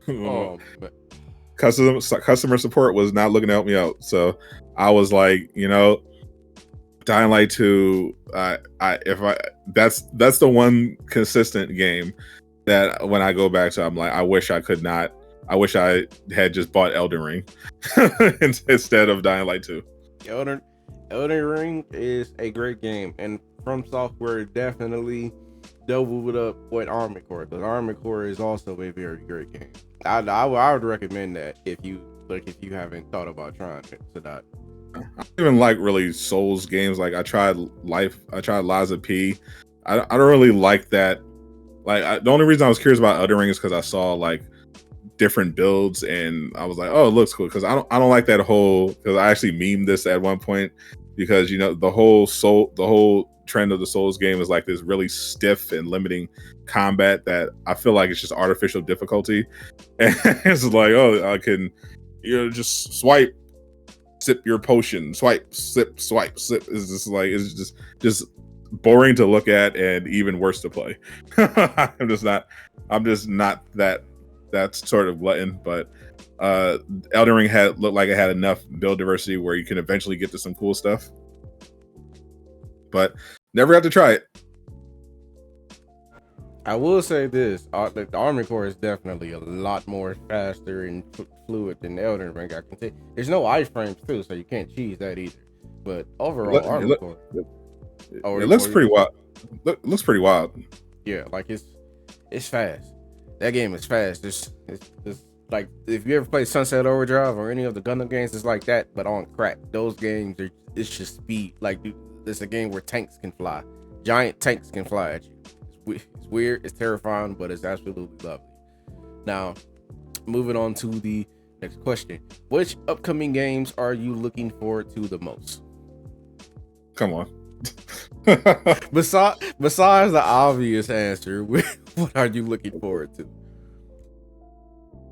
Oh, but customer support was not looking to help me out. So I was like, Dying Light 2, that's the one consistent game that when I go back to, I'm like, I wish I had just bought Elden Ring instead of Dying Light 2. Elden Ring is a great game, and From Software definitely doubled up with Armored Core, because Armored Core is also a very great game. I would recommend that if you haven't thought about trying it. Sadot. I don't even like really Souls games. Like I tried Lies of P. I don't really like that. The only reason I was curious about Elden Ring is because I saw different builds, and I was like, oh, it looks cool. Because I don't like that whole. Because I actually memed this at one point, because the whole trend of the Souls game is this really stiff and limiting combat that I feel like it's just artificial difficulty, and it's like, oh, I can just swipe, sip your potion, swipe, sip, swipe, sip. It's just boring to look at and even worse to play. I'm just not that sort of glutton. But Elden Ring looked like it had enough build diversity where you can eventually get to some cool stuff, but never got to try it. I will say this: the Armored Core is definitely a lot more faster and fluid than Elden Ring. I can say there's no iframes too, so you can't cheese that either. But overall, Armored Core, it looks pretty wild. Looks pretty wild. Yeah, it's fast. That game is fast. It's like if you ever play Sunset Overdrive or any of the Gundam games, it's like that, but on crack. Those games it's just speed. It's a game where tanks can fly. Giant tanks can fly at you. It's weird, it's terrifying, but it's absolutely lovely. Now, moving on to the next question. Which upcoming games are you looking forward to the most? Come on. Besides the obvious answer, what are you looking forward to?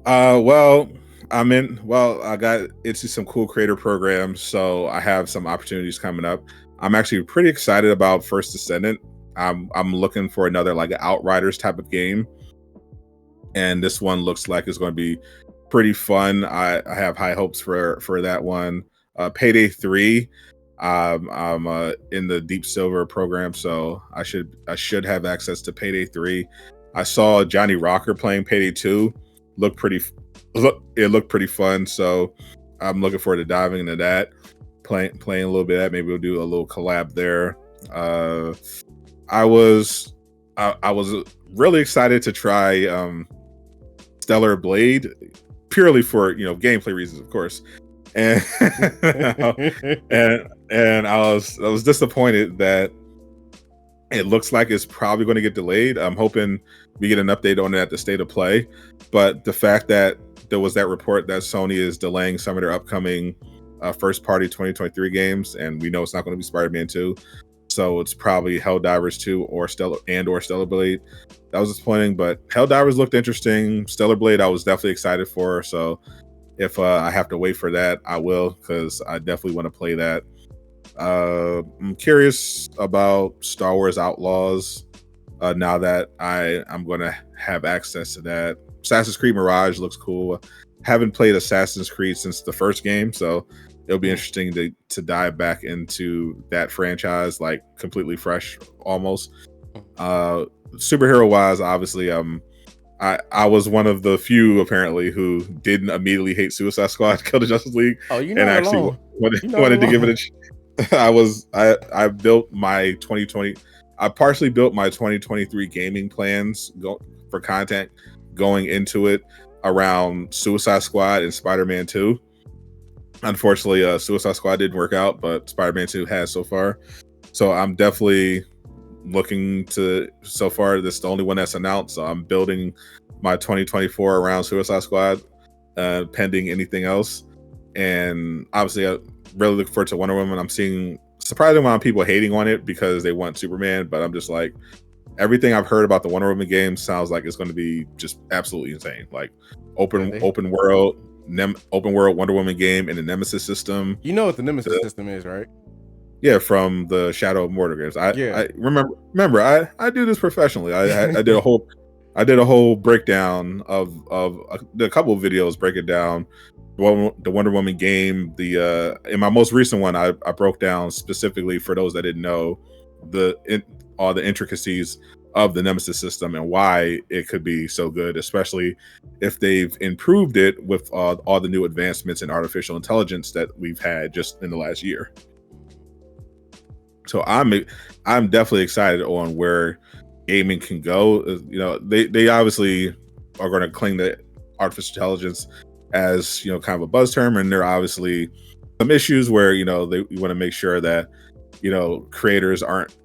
I got into some cool creator programs, so I have some opportunities coming up. I'm actually pretty excited about First Descendant. I'm looking for another Outriders type of game, and this one looks like it's going to be pretty fun. I have high hopes for that one. Payday 3. I'm in the Deep Silver program, so I should have access to Payday 3. I saw Johnny Rocker playing Payday 2. It looked pretty fun, so I'm looking forward to diving into that. Playing a little bit of that. Maybe we'll do a little collab there. I was really excited to try Stellar Blade, purely for gameplay reasons, of course. And and I was disappointed that it looks like it's probably going to get delayed. I'm hoping we get an update on it at the state of play. But the fact that there was that report that Sony is delaying some of their upcoming first party 2023 games, and we know it's not going to be Spider-Man 2. So it's probably Helldivers 2 or Stellar Blade. That was disappointing, but Helldivers looked interesting. Stellar Blade I was definitely excited for. So if I have to wait for that, I will, because I definitely want to play that. I'm curious about Star Wars Outlaws now that I'm going to have access to that. Assassin's Creed Mirage looks cool. Haven't played Assassin's Creed since the first game, so it'll be interesting to dive back into that franchise, like completely fresh almost. Superhero wise, obviously, I was one of the few apparently who didn't immediately hate Suicide Squad Kill the Justice League. Oh, you and know, actually wanted to give it I built my 2020. I partially built my 2023 gaming plans for content going into it around Suicide Squad and Spider-Man 2. Unfortunately, Suicide Squad didn't work out, but Spider-Man 2 has so far. So I'm definitely looking to. So far, this is the only one that's announced. So I'm building my 2024 around Suicide Squad, pending anything else. And obviously, I really look forward to Wonder Woman. I'm seeing surprising amount of people hating on it because they want Superman, but I'm just like, everything I've heard about the Wonder Woman game sounds like it's going to be just absolutely insane. Like open world Wonder Woman game in the Nemesis system. You know what the Nemesis system is, right? Yeah, from the Shadow of Mordor games. I remember. I do this professionally. I did a whole breakdown of a couple of videos breaking down the Wonder Woman game. In my most recent one, I broke down specifically for those that didn't know all the intricacies of the Nemesis system and why it could be so good, especially if they've improved it with all the new advancements in artificial intelligence that we've had just in the last year. So I'm definitely excited on where gaming can go. They obviously are going to cling to artificial intelligence as kind of a buzz term, and there are obviously some issues where you want to make sure that creators aren't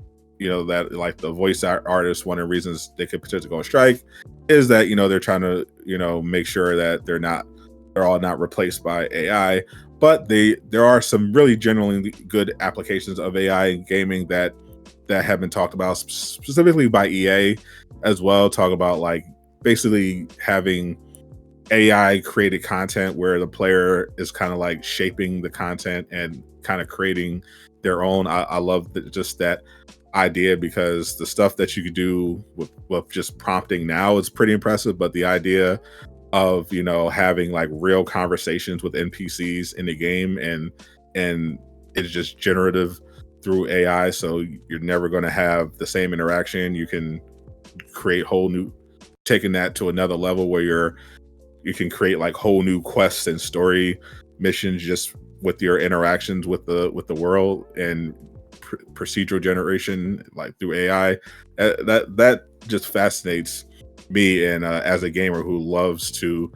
that, like the voice artists, one of the reasons they could potentially go on strike is that they're trying to make sure that they're all not replaced by AI. But there are some really genuinely good applications of AI in gaming that have been talked about specifically by EA as well. Talk about like basically having AI created content where the player is kind of like shaping the content and kind of creating their own. I love just that idea, because the stuff that you could do with just prompting now is pretty impressive, but the idea of having like real conversations with NPCs in the game and it's just generative through AI, so you're never going to have the same interaction. You can create taking that to another level where you can create like whole new quests and story missions just with your interactions with the world, and procedural generation like through AI. That just fascinates me, and as a gamer who loves to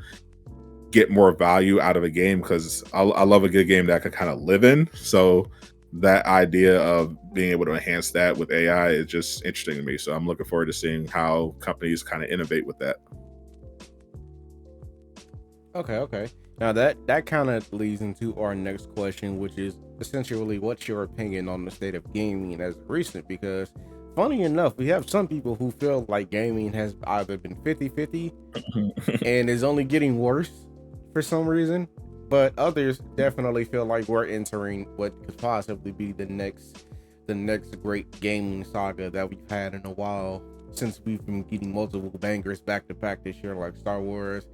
get more value out of a game, because I love a good game that I could kind of live in. So that idea of being able to enhance that with AI is just interesting to me. So I'm looking forward to seeing how companies kind of innovate with that. Okay. Now that kind of leads into our next question, which is essentially, what's your opinion on the state of gaming as of recent? Because funny enough, we have some people who feel like gaming has either been 50-50 and is only getting worse for some reason, but others definitely feel like we're entering what could possibly be the next great gaming saga that we've had in a while, since we've been getting multiple bangers back to back this year, like Star Wars,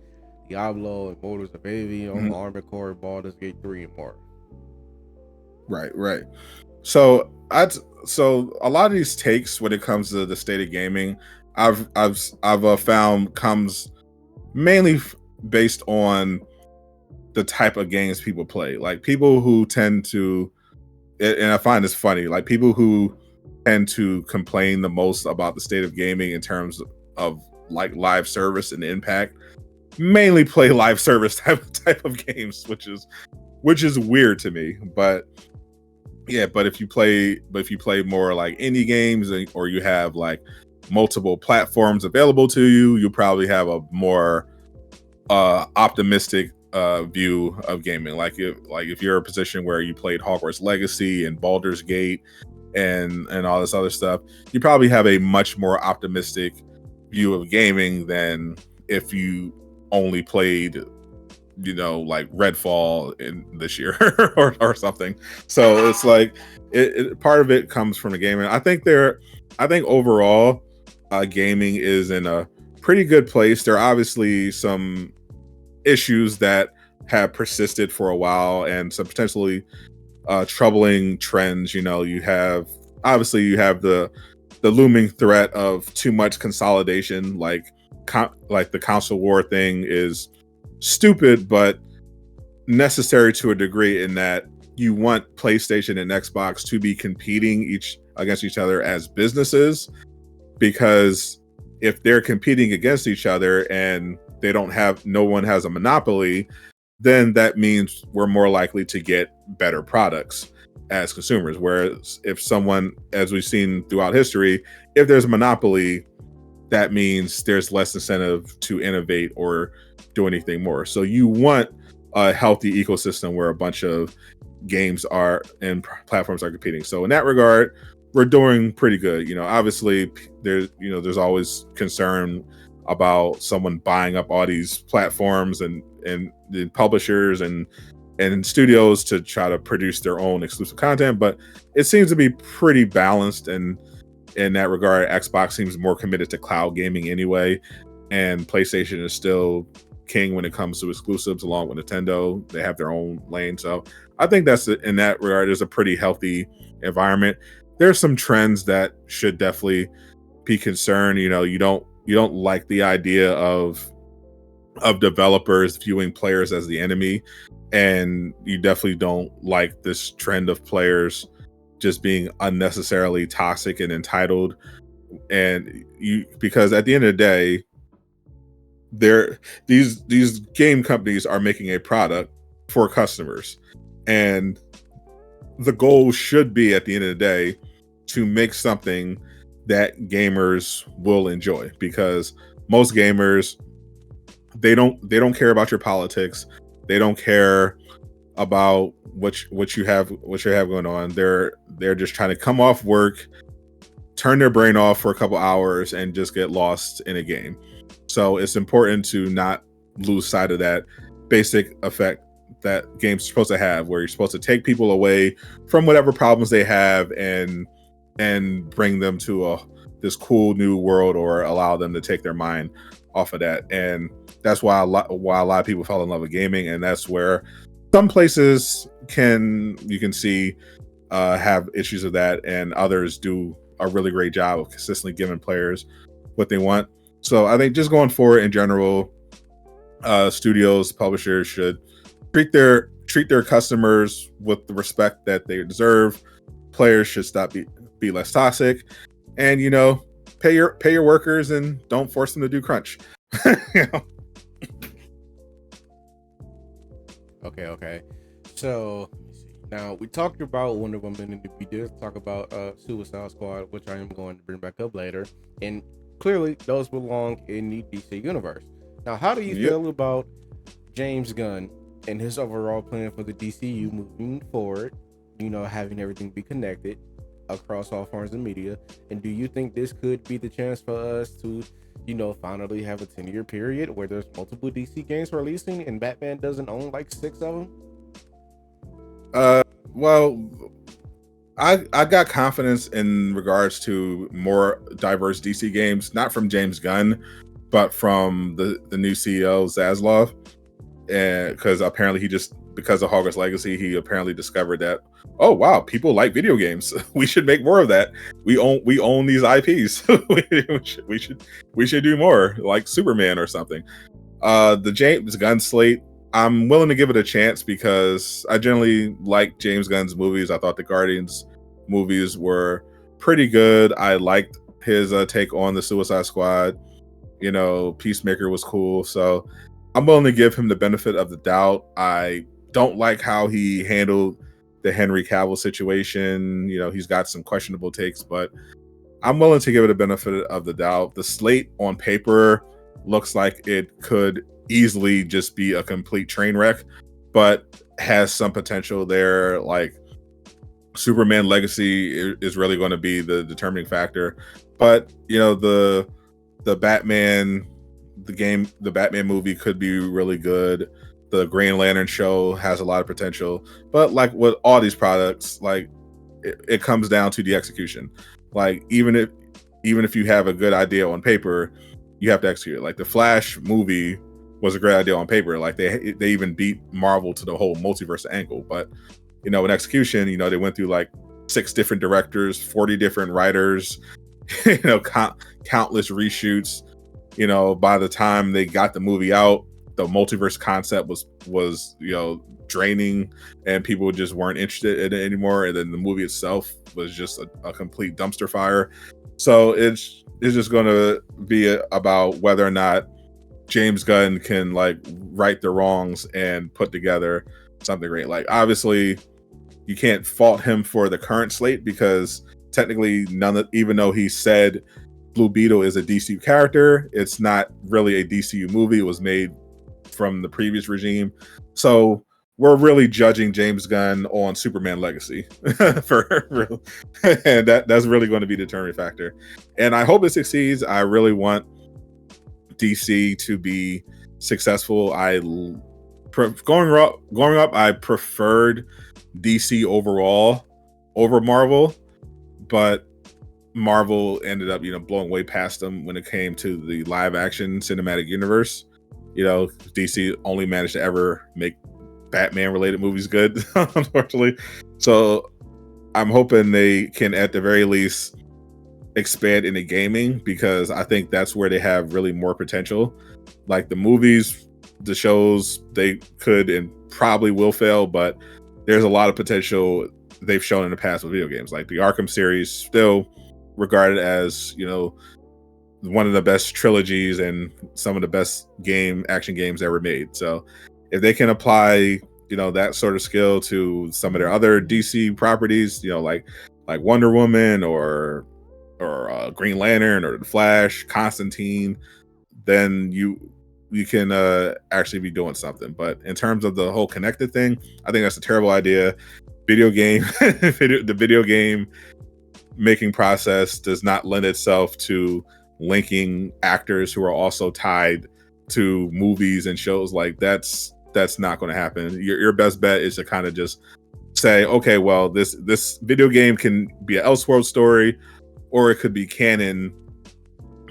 Diablo, Immortals of Avium, Mhm. Armored Core, Baldur's Gate 3, and more. Right. So so a lot of these takes when it comes to the state of gaming, I've found comes mainly based on the type of games people play. Like people who tend to, and I find this funny, like people who tend to complain the most about the state of gaming in terms of like live service and impact, mainly play live service type of games, which is weird to me. But yeah, but if you play more like indie games, or you have like multiple platforms available to you, you probably have a more optimistic view of gaming. Like if you're in a position where you played Hogwarts Legacy and Baldur's Gate and all this other stuff, you probably have a much more optimistic view of gaming than if you only played, like Redfall in this year or something. So it's like part of it comes from the gaming. I think overall, gaming is in a pretty good place. There are obviously some issues that have persisted for a while and some potentially troubling trends. You have the looming threat of too much consolidation. Like the console war thing is stupid, but necessary to a degree, in that you want PlayStation and Xbox to be competing against each other as businesses, because if they're competing against each other and no one has a monopoly, then that means we're more likely to get better products as consumers. Whereas if someone, as we've seen throughout history, if there's a monopoly, that means there's less incentive to innovate or do anything more. So you want a healthy ecosystem where a bunch of games are and platforms are competing. So in that regard, we're doing pretty good. Obviously there's always concern about someone buying up all these platforms and the publishers and studios to try to produce their own exclusive content, but it seems to be pretty balanced. And in that regard, Xbox seems more committed to cloud gaming anyway, and PlayStation is still king when it comes to exclusives, along with Nintendo. They have their own lane. So I think in that regard, there's a pretty healthy environment. There's some trends that should definitely be concerned. You don't like the idea of developers viewing players as the enemy, and you definitely don't like this trend of players just being unnecessarily toxic and entitled. And because at the end of the day, these game companies are making a product for customers, and the goal should be, at the end of the day, to make something that gamers will enjoy, because most gamers, they don't care about your politics. They don't care about what you have going on. They're just trying to come off work, turn their brain off for a couple hours, and just get lost in a game. So it's important to not lose sight of that basic effect that games are supposed to have, where you're supposed to take people away from whatever problems they have and bring them to this cool new world, or allow them to take their mind off of that. And that's why a lot of people fell in love with gaming, and that's where some places you can see have issues of that, and others do a really great job of consistently giving players what they want. So I think just going forward in general, studios, publishers should treat their customers with the respect that they deserve. Players should be less toxic, and pay your workers and don't force them to do crunch. Okay. So now we talked about Wonder Woman, and we did talk about Suicide Squad, which I am going to bring back up later. And clearly, those belong in the DC universe. Now, how do you feel about James Gunn and his overall plan for the DCU moving forward? Having everything be connected across all forms of media. And do you think this could be the chance for us to, finally have a 10-year period where there's multiple DC games releasing and Batman doesn't own like 6 of them? Well, I got confidence in regards to more diverse DC games, not from James Gunn, but from the new CEO Zaslav, and because apparently because of Hogwarts Legacy, he apparently discovered that, oh wow, people like video games. We should make more of that. We own these IPs. we should do more, like Superman or something. The James Gunn slate, I'm willing to give it a chance because I generally like James Gunn's movies. I thought the Guardians movies were pretty good. I liked his take on the Suicide Squad. Peacemaker was cool. So I'm willing to give him the benefit of the doubt. I don't like how he handled the Henry Cavill situation. He's got some questionable takes, but I'm willing to give it a benefit of the doubt. The slate on paper looks like it could easily just be a complete train wreck, but has some potential there. Like Superman Legacy is really going to be the determining factor. But the Batman, the Batman movie could be really good. The Green Lantern show has a lot of potential. But like with all these products, like it comes down to the execution. Like even if you have a good idea on paper, you have to execute it. Like the Flash movie was a great idea on paper. Like they even beat Marvel to the whole multiverse angle. But in execution, they went through like 6 different directors, 40 different writers, countless reshoots. By the time they got the movie out, the multiverse concept was draining, and people just weren't interested in it anymore. And then the movie itself was just a complete dumpster fire. So it's just going to be about whether or not James Gunn can like right the wrongs and put together something great. Like obviously you can't fault him for the current slate because technically even though he said Blue Beetle is a DCU character, it's not really a DCU movie. It was made from the previous regime. So we're really judging James Gunn on Superman Legacy for real. And that's really going to be the determining factor. And I hope it succeeds. I really want DC to be successful. Growing up, I preferred DC overall over Marvel, but Marvel ended up, blowing way past them when it came to the live action cinematic universe. DC only managed to ever make Batman related movies good, unfortunately. So I'm hoping they can at the very least expand into gaming, because I think that's where they have really more potential. Like the movies, the shows, they could and probably will fail, but there's a lot of potential they've shown in the past with video games. Like the Arkham series, still regarded as one of the best trilogies and some of the best action games ever made. So if they can apply that sort of skill to some of their other DC properties, like Wonder Woman or Green Lantern or the Flash, Constantine, then you can actually be doing something. But in terms of the whole connected thing, I think that's a terrible idea. The video game making process does not lend itself to linking actors who are also tied to movies and shows. Like that's not going to happen. Your best bet is to kind of just say, okay, well, this video game can be an Elseworld story, or it could be canon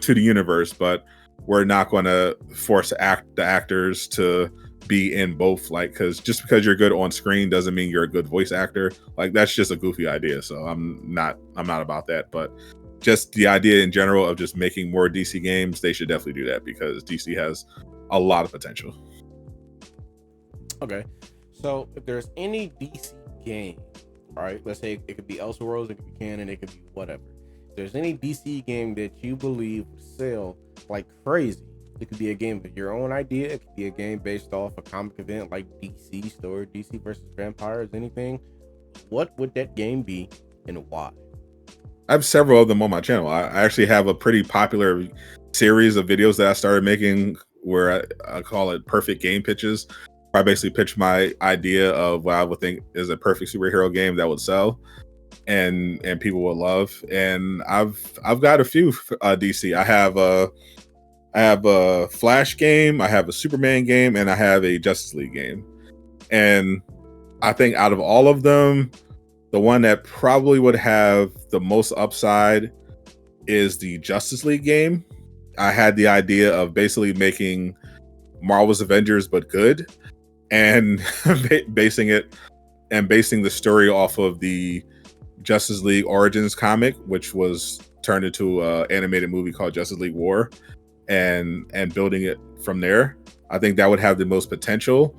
to the universe, but we're not going to force the actors to be in both. Like, just because you're good on screen doesn't mean you're a good voice actor. Like that's just a goofy idea. So I'm not about that. But just the idea in general of just making more DC games, they should definitely do that because DC has a lot of potential. Okay, so if there's any DC game, right? Let's say it could be Elseworlds, it could be canon, it could be whatever. If there's any DC game that you believe would sell like crazy, it could be a game of your own idea. It could be a game based off a comic event like DC Story, DC versus Vampires, anything. What would that game be and why? I have several of them on my channel. I actually have a pretty popular series of videos that I started making where I call it perfect game pitches. I basically pitch my idea of what I would think is a perfect superhero game that would sell and people will love. And I've got a few DC. I have a Flash game, I have a Superman game, and I have a Justice League game. And I think out of all of them, the one that probably would have the most upside is the Justice League game. I had the idea of basically making Marvel's Avengers but good, and basing the story off of the Justice League Origins comic, which was turned into an animated movie called Justice League War, and building it from there. I think that would have the most potential,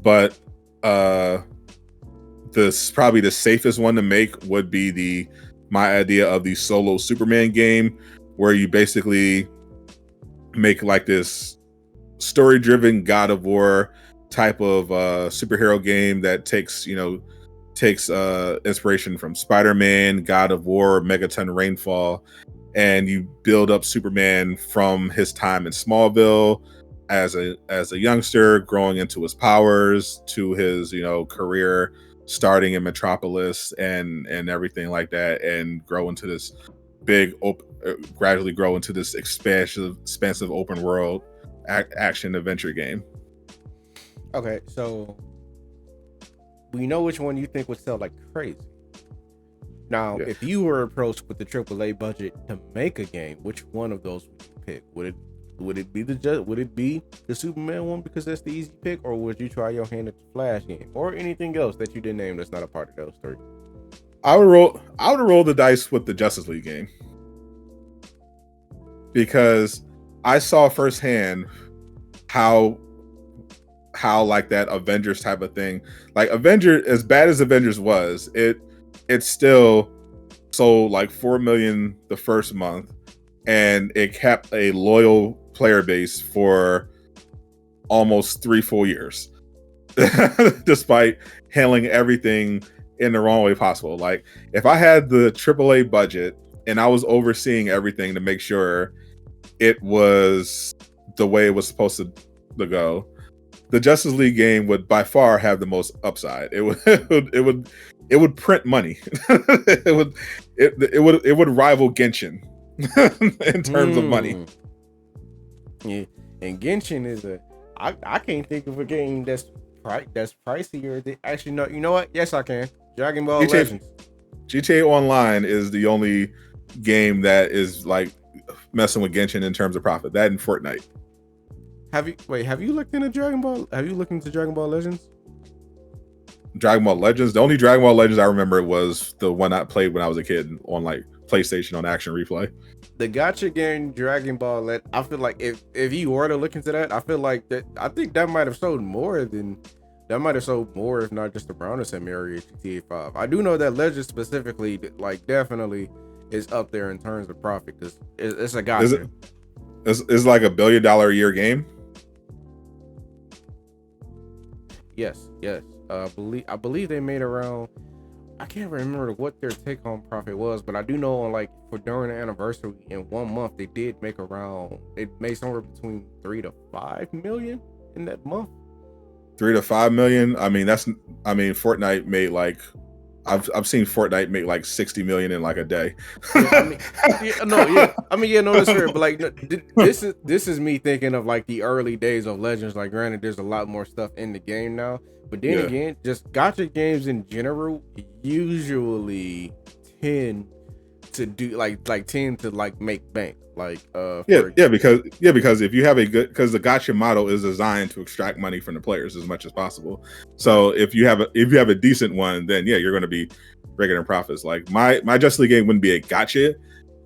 but this probably the safest one to make would be my idea of the solo Superman game, where you basically make like this story-driven God of War type of superhero game that takes inspiration from Spider-Man, God of War, Megaton Rainfall, and you build up Superman from his time in Smallville as a youngster, growing into his powers, to his career starting in Metropolis and everything like that, and grow into this gradually grow into this expansive open world action adventure game. Okay, so we know which one you think would sell like crazy. Now, if you were approached with the AAA budget to make a game, which one of those would you pick? Would it be the Superman one because that's the easy pick, or would you try your hand at the Flash game, or anything else that you didn't name that's not a part of those three? I would roll the dice with the Justice League game, because I saw firsthand how like that Avengers type of thing, like Avengers, as bad as Avengers was, it still sold like 4 million the first month, and it kept a loyal player base for almost 3 full years, despite handling everything in the wrong way possible. Like, if I had the AAA budget and I was overseeing everything to make sure it was the way it was supposed to go, the Justice League game would by far have the most upside. It would print money. it would rival Genshin in terms of money. Yeah, and Genshin is I can't think of a game that's pricier. Actually, no. You know what? Yes, I can. Dragon Ball Legends. GTA Online is the only game that is like messing with Genshin in terms of profit. That and Fortnite. Have you looked into Dragon Ball? Have you looked into Dragon Ball Legends? Dragon Ball Legends. The only Dragon Ball Legends I remember was the one I played when I was a kid on like PlayStation on Action Replay. The gacha game Dragon Ball. I feel like if you were to look into that, I feel like that. I think that might have sold more, if not just around the same area as GTA 5. I do know that Legends specifically, like, definitely is up there in terms of profit, because it's a gacha. It's like $1 billion a year game. Yes. I believe they made around, I can't remember what their take home profit was, but I do know during the anniversary in 1 month they made somewhere between 3 to 5 million in that month. 3 to 5 million. I mean, Fortnite made like, I've seen Fortnite make like 60 million in like a day. That's fair. But like, this is me thinking of like the early days of Legends. Like, granted, there's a lot more stuff in the game now, but then again, just gacha games in general usually tend to make bank. Because if you have because the gacha model is designed to extract money from the players as much as possible. So if you have a decent one, then you're going to be breaking in profits. Like my Justice League game wouldn't be a gacha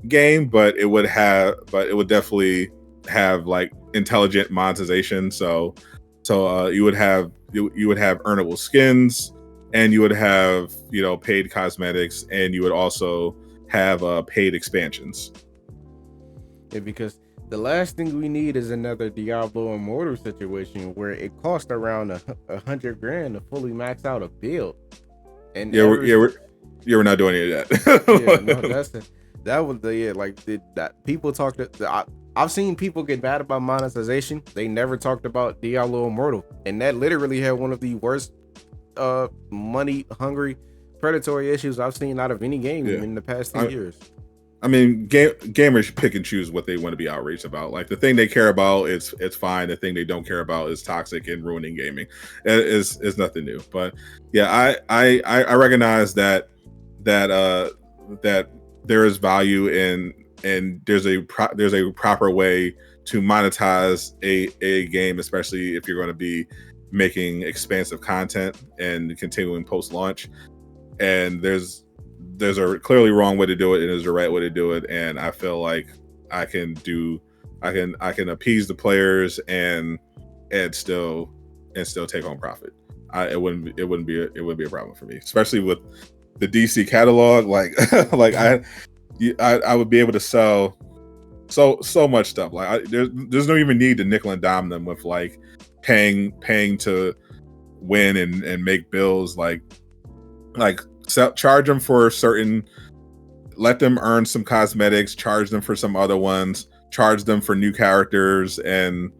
game, but it would definitely have like intelligent monetization. So you would have earnable skins, and you would have paid cosmetics, and you would also have paid expansions. Yeah, because the last thing we need is another Diablo Immortal situation where it costs around $100,000 to fully max out a build. And we're not doing any of that. People talk to. I've seen people get mad about monetization. They never talked about Diablo Immortal, and that literally had one of the worst money hungry predatory issues I've seen out of any game in the past 2 years. I mean, gamers pick and choose what they want to be outraged about. Like, the thing they care about, it's fine. The thing they don't care about is toxic and ruining gaming. It's nothing new. But yeah, I recognize that there is value in there's a proper way to monetize a game, especially if you're going to be making expansive content and continuing post launch. And there's a clearly wrong way to do it, and there's a right way to do it. And I feel like I can appease the players and still take home profit. It wouldn't be a problem for me, especially with the DC catalog. Like like I would be able to sell so much stuff. Like there's no even need to nickel and dime them with like paying to win and make bills. Like charge them for certain, let them earn some cosmetics, charge them for some other ones, charge them for new characters and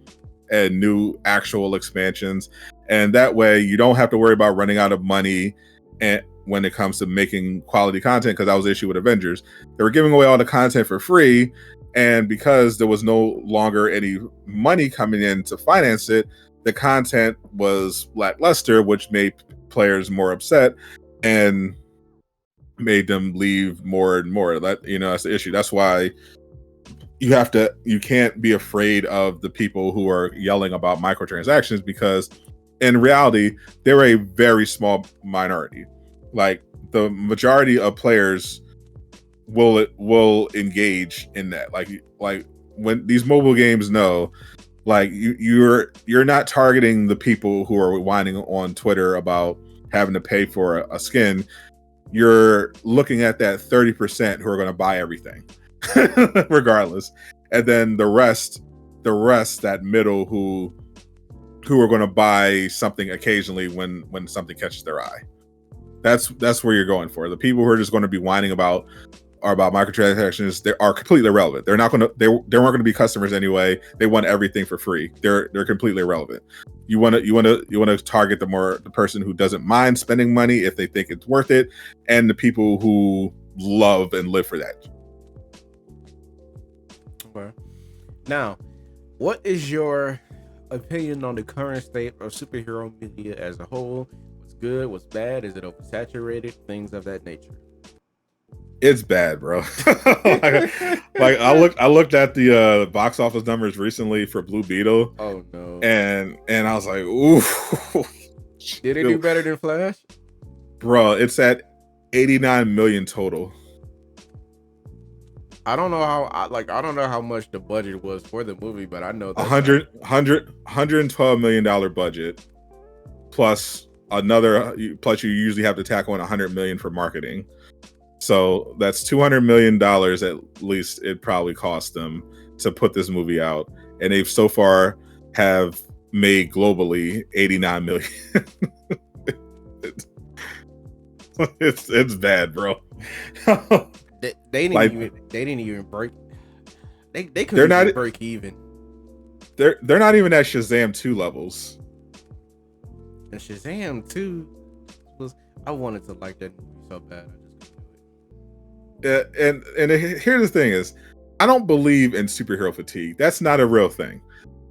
new actual expansions. And that way you don't have to worry about running out of money and when it comes to making quality content, because that was the issue with Avengers. They were giving away all the content for free, and because there was no longer any money coming in to finance it, the content was lackluster, which made players more upset and made them leave more and more. That's the issue. That's why you can't be afraid of the people who are yelling about microtransactions, because in reality they're a very small minority. Like the majority of players will engage in that. Like when these mobile games know, like you're not targeting the people who are whining on Twitter about having to pay for a skin. You're looking at that 30% who are going to buy everything regardless, and then the rest that middle who are going to buy something occasionally when something catches their eye. That's where you're going for. The people who are just going to be whining about microtransactions, they are completely irrelevant. They weren't going to be customers anyway. They want everything for free. They're completely irrelevant. You want to target the person who doesn't mind spending money if they think it's worth it, and the people who love and live for that. Okay. Now, what is your opinion on the current state of superhero media as a whole? What's good? What's bad? Is it oversaturated? Things of that nature. It's bad, bro. like I looked at the box office numbers recently for Blue Beetle. Oh no. And I was like, ooh. Did it do better than Flash? Bro, it's at 89 million total. I don't know how much the budget was for the movie, but I know that $112 million budget plus you usually have to tack on $100 million for marketing. So that's $200 million at least it probably cost them to put this movie out, and they've so far have made globally 89 million. it's bad, bro. They didn't even break. They couldn't even break even. They're not even at Shazam 2 levels. And Shazam 2 was, I wanted to like that movie so bad. And here's the thing is, I don't believe in superhero fatigue. That's not a real thing.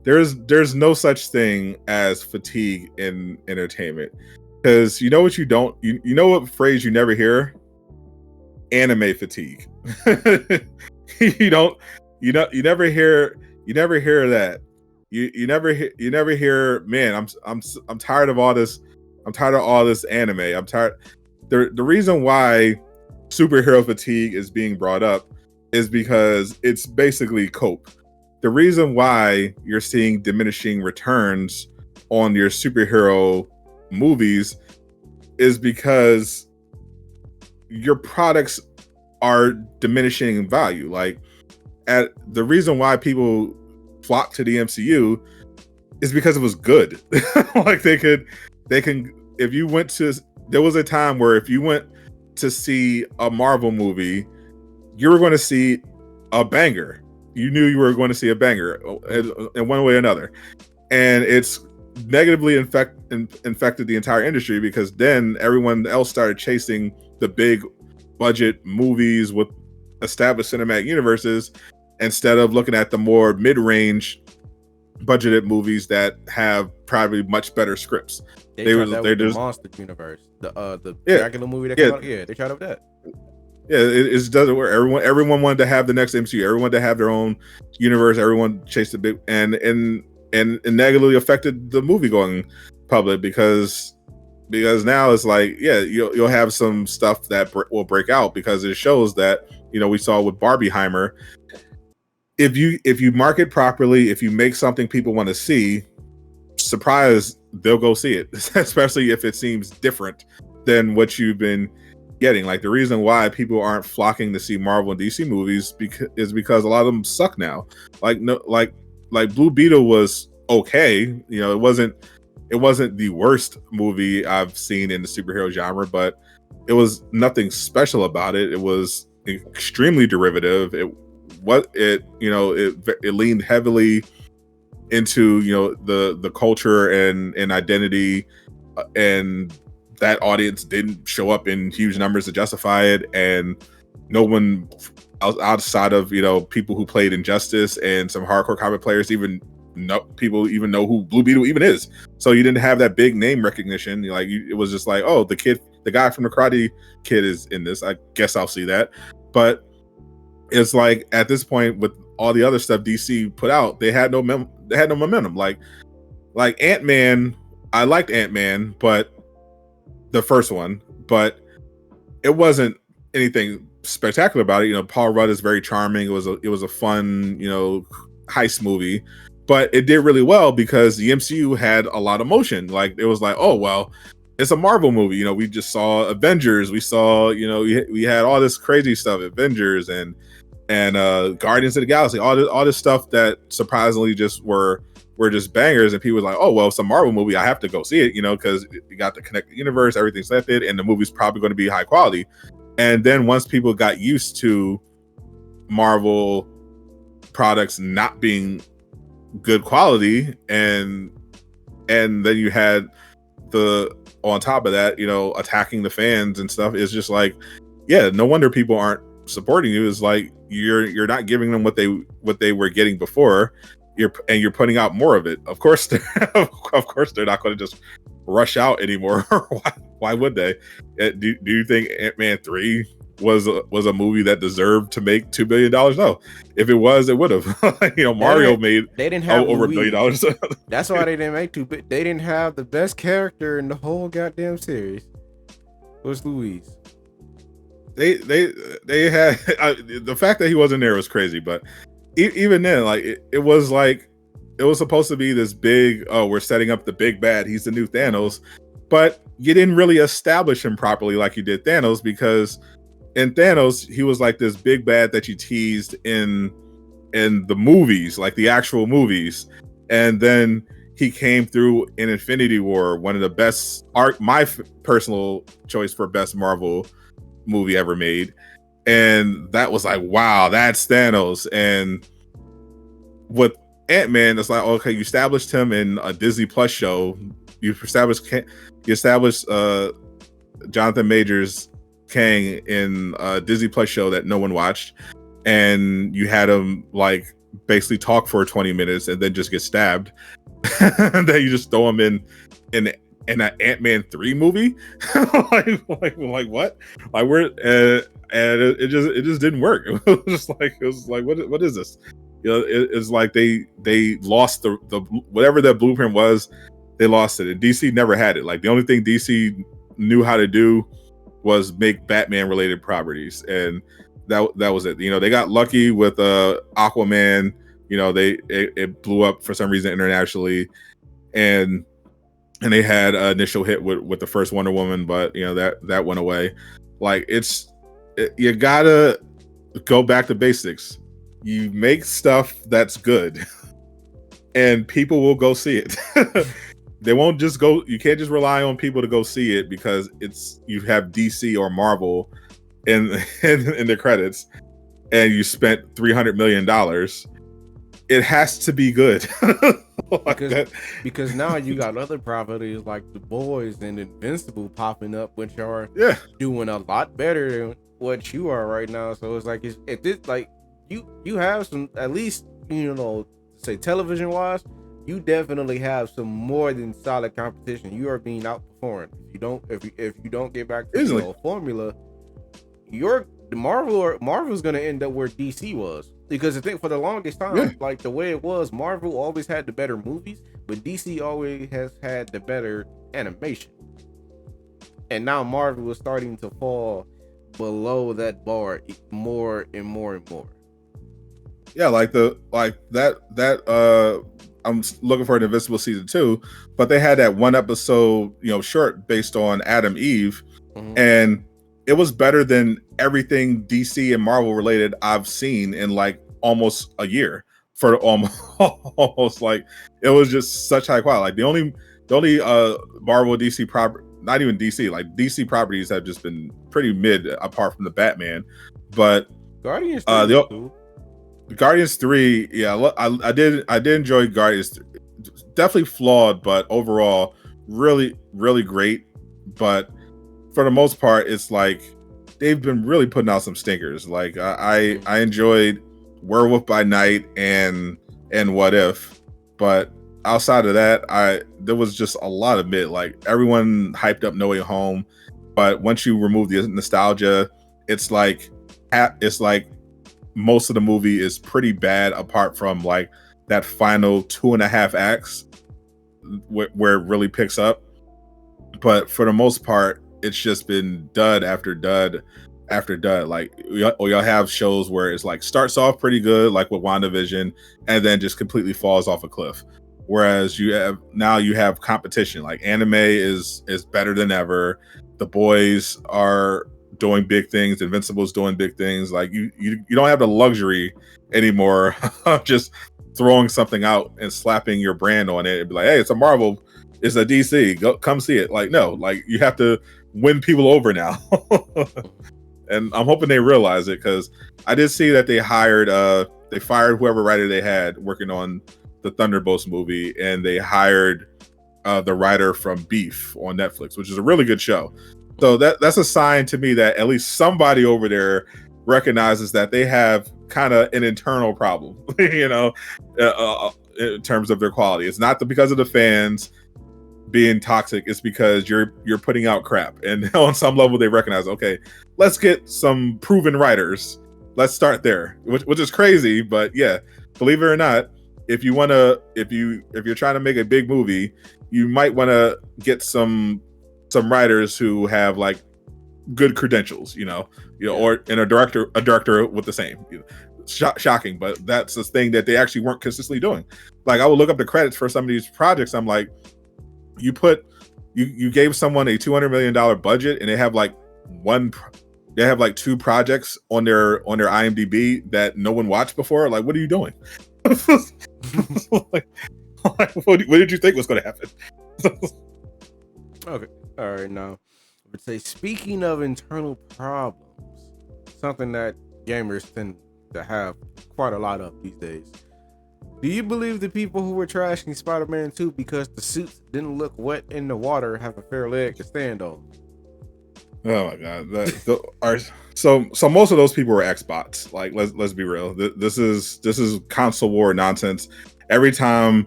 There's no such thing as fatigue in entertainment, because you know what you know what phrase you never hear? Anime fatigue. you never hear that. You never hear, man, I'm tired of all this. I'm tired of all this anime. I'm tired. The reason why superhero fatigue is being brought up is because it's basically cope. The reason why you're seeing diminishing returns on your superhero movies is because your products are diminishing in value. Like, the reason why people flock to the MCU is because it was good. Like they can, if you went to, there was a time where if you went to see a Marvel movie, you were going to see a banger. You knew you were going to see a banger in one way or another. And it's negatively infected the entire industry, because then everyone else started chasing the big budget movies with established cinematic universes instead of looking at the more mid-range budgeted movies that have probably much better scripts. They just the Monster Universe, the Dracula movie that came out. Yeah, they tried out that. Yeah, it doesn't work. Everyone wanted to have the next MCU. Everyone wanted to have their own universe. Everyone chased the big and it negatively affected the movie going public because now it's like, yeah, you'll have some stuff that will break out because it shows that, we saw with Barbieheimer. If you market properly, if you make something people want to see, surprise, they'll go see it, especially if it seems different than what you've been getting. Like, the reason why people aren't flocking to see Marvel and DC movies is because a lot of them suck now. Like, no, like Blue Beetle was okay. It wasn't the worst movie I've seen in the superhero genre, but it was nothing special about it. It was extremely derivative. It leaned heavily into the culture and identity, and that audience didn't show up in huge numbers to justify it, and no one outside of people who played Injustice and some hardcore comic players even know who Blue Beetle even is. So you didn't have that big name recognition. It was just like, oh, the guy from the Karate Kid is in this, I guess I'll see that. But it's like, at this point, with all the other stuff DC put out, they had no momentum. Like Ant-Man, I liked Ant-Man, but the first one, but it wasn't anything spectacular about it. Paul Rudd is very charming. It was a fun, heist movie, but it did really well because the MCU had a lot of motion. Like, it was like, oh, well, it's a Marvel movie. We just saw Avengers. We saw, we had all this crazy stuff, Avengers and Guardians of the Galaxy, all this stuff that surprisingly just were just bangers, and people were like, oh, well, it's a Marvel movie, I have to go see it, because you got the connected universe, everything's selected, and the movie's probably going to be high quality. And then once people got used to Marvel products not being good quality, and then you had on top of that, attacking the fans and stuff, it's just like, yeah, no wonder people aren't supporting you. Is like, you're not giving them what they were getting before. You're putting out more of it. Of course, they're not going to just rush out anymore. Why would they? Do you think Ant-Man 3 was a movie that deserved to make $2 billion? No. If it was, it would have. Mario made they didn't have over $1 billion. That's why they didn't make $2 billion. They didn't have the best character in the whole goddamn series. It was Louise. They had the fact that he wasn't there was crazy, but even then, like, it was supposed to be this big, oh, we're setting up the big bad, he's the new Thanos, but you didn't really establish him properly like you did Thanos, because in Thanos he was like this big bad that you teased in the movies, like the actual movies, and then he came through in Infinity War, one of the best my personal choice for best Marvel movie ever made, and that was like, wow, that's Thanos. And with Ant-Man, it's like, okay, you established him in a Disney Plus show, you established Jonathan Majors Kang in a Disney Plus show that no one watched, and you had him like basically talk for 20 minutes and then just get stabbed. And then you just throw him in an Ant-Man 3 movie. like what? Like, we're and it just didn't work. It was like what is this? It's like they lost the whatever that blueprint was. They lost it, and DC never had it. Like, the only thing DC knew how to do was make Batman related properties, and that was it. They got lucky with Aquaman. It blew up for some reason internationally, and they had an initial hit with the first Wonder Woman, but that went away. Like, you gotta go back to basics. You make stuff that's good, and people will go see it. They won't just go. You can't just rely on people to go see it because you have DC or Marvel in the credits, and you spent $300 million. It has to be good. because now you got other properties like The Boys and Invincible popping up, which are doing a lot better than what you are right now. So it's like, if this, like, you have some, at least, say television wise, you definitely have some more than solid competition. You are being outperformed. If you don't get back to the formula, your the Marvel's gonna end up where DC was, because I think for the longest Yeah, time, like the way it was, Marvel always had the better movies, but DC always has had the better animation. And now Marvel is starting to fall below that bar more and more and more. yeah, like I'm looking for an Invincible season 2, but they had that one episode, short based on Adam Eve, Mhm. and it was better than everything DC and Marvel related I've seen in like almost a year. For almost, almost like it was just such high quality. Like the only Marvel DC property, not even DC, like DC properties have just been pretty mid apart from the Batman. But Guardians 3 was the cool. Guardians 3, yeah, I did enjoy Guardians 3. Definitely flawed, but overall really really great. But for the most part, it's like they've been really putting out some stinkers. Like I enjoyed Werewolf by Night and What If, but outside of that, there was just a lot of mid. Like everyone hyped up No Way Home, but once you remove the nostalgia, it's like it's like most of the movie is pretty bad, apart from like that final 2.5 acts where it really picks up. But for the most part, it's just been dud after dud after dud. Like you'll have shows where it's like starts off pretty good, like with WandaVision, and then just completely falls off a cliff. Whereas you have competition. Like anime is better than ever. The boys are doing big things. Invincible's doing big things. Like you don't have the luxury anymore of just throwing something out and slapping your brand on it and be like, hey, it's a Marvel, it's a DC, go come see it. Like no, like you have to win people over now. And I'm hoping they realize it, because I did see that they fired whoever writer they had working on the Thunderbolts movie, and they hired the writer from Beef on Netflix, which is a really good show. So that's a sign to me that at least somebody over there recognizes that they have kind of an internal problem, in terms of their quality. It's not because of the fans being toxic, it's because you're putting out crap. And on some level they recognize, okay, let's get some proven writers, let's start there, which is crazy. But yeah, believe it or not, if you're trying to make a big movie, you might want to get some writers who have like good credentials, or a director with the same. Shocking, but that's the thing that they actually weren't consistently doing. Like I would look up the credits for some of these projects. I'm like, you gave someone a $200 million budget, and they have like two projects on their IMDb that no one watched before. Like, what are you doing? like, what did you think was going to happen? Okay, all right. Now, I would say, speaking of internal problems, something that gamers tend to have quite a lot of these days. Do you believe the people who were trashing Spider-Man 2 because the suits didn't look wet in the water have a fair leg to stand on? Oh my god! So most of those people were Xbots. Like let's be real. This is console war nonsense. Every time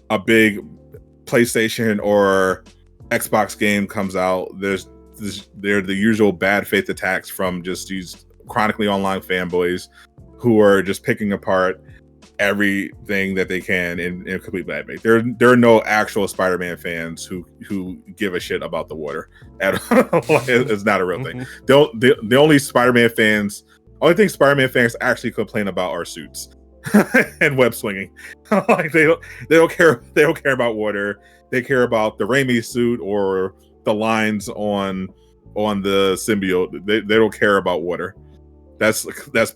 a big PlayStation or Xbox game comes out, they're the usual bad faith attacks from just these chronically online fanboys who are just picking apart everything that they can in complete bad faith. There are no actual Spider-Man fans who give a shit about the water at all. It's not a real thing. The only only thing Spider-Man fans actually complain about are suits and web swinging. Like they don't care about water. They care about the Raimi suit or the lines on the symbiote. They don't care about water. That's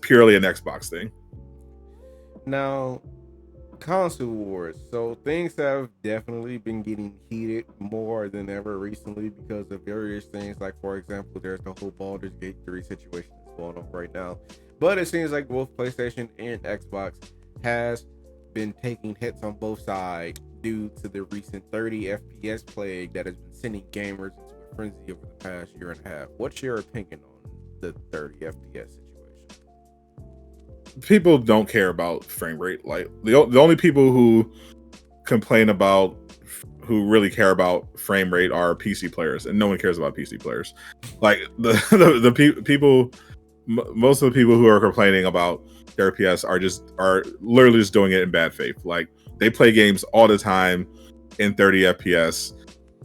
purely an Xbox thing. Now, console wars. So things have definitely been getting heated more than ever recently because of various things. Like, for example, there's the whole Baldur's Gate 3 situation that's going on right now. But it seems like both PlayStation and Xbox has been taking hits on both sides due to the recent 30 FPS plague that has been sending gamers into a frenzy over the past year and a half. What's your opinion on the 30 FPS situation? People don't care about frame rate. Like the only people who complain about who really care about frame rate are PC players, and no one cares about PC players. Like the people most of the people who are complaining about their FPS are literally just doing it in bad faith. Like they play games all the time in 30 FPS.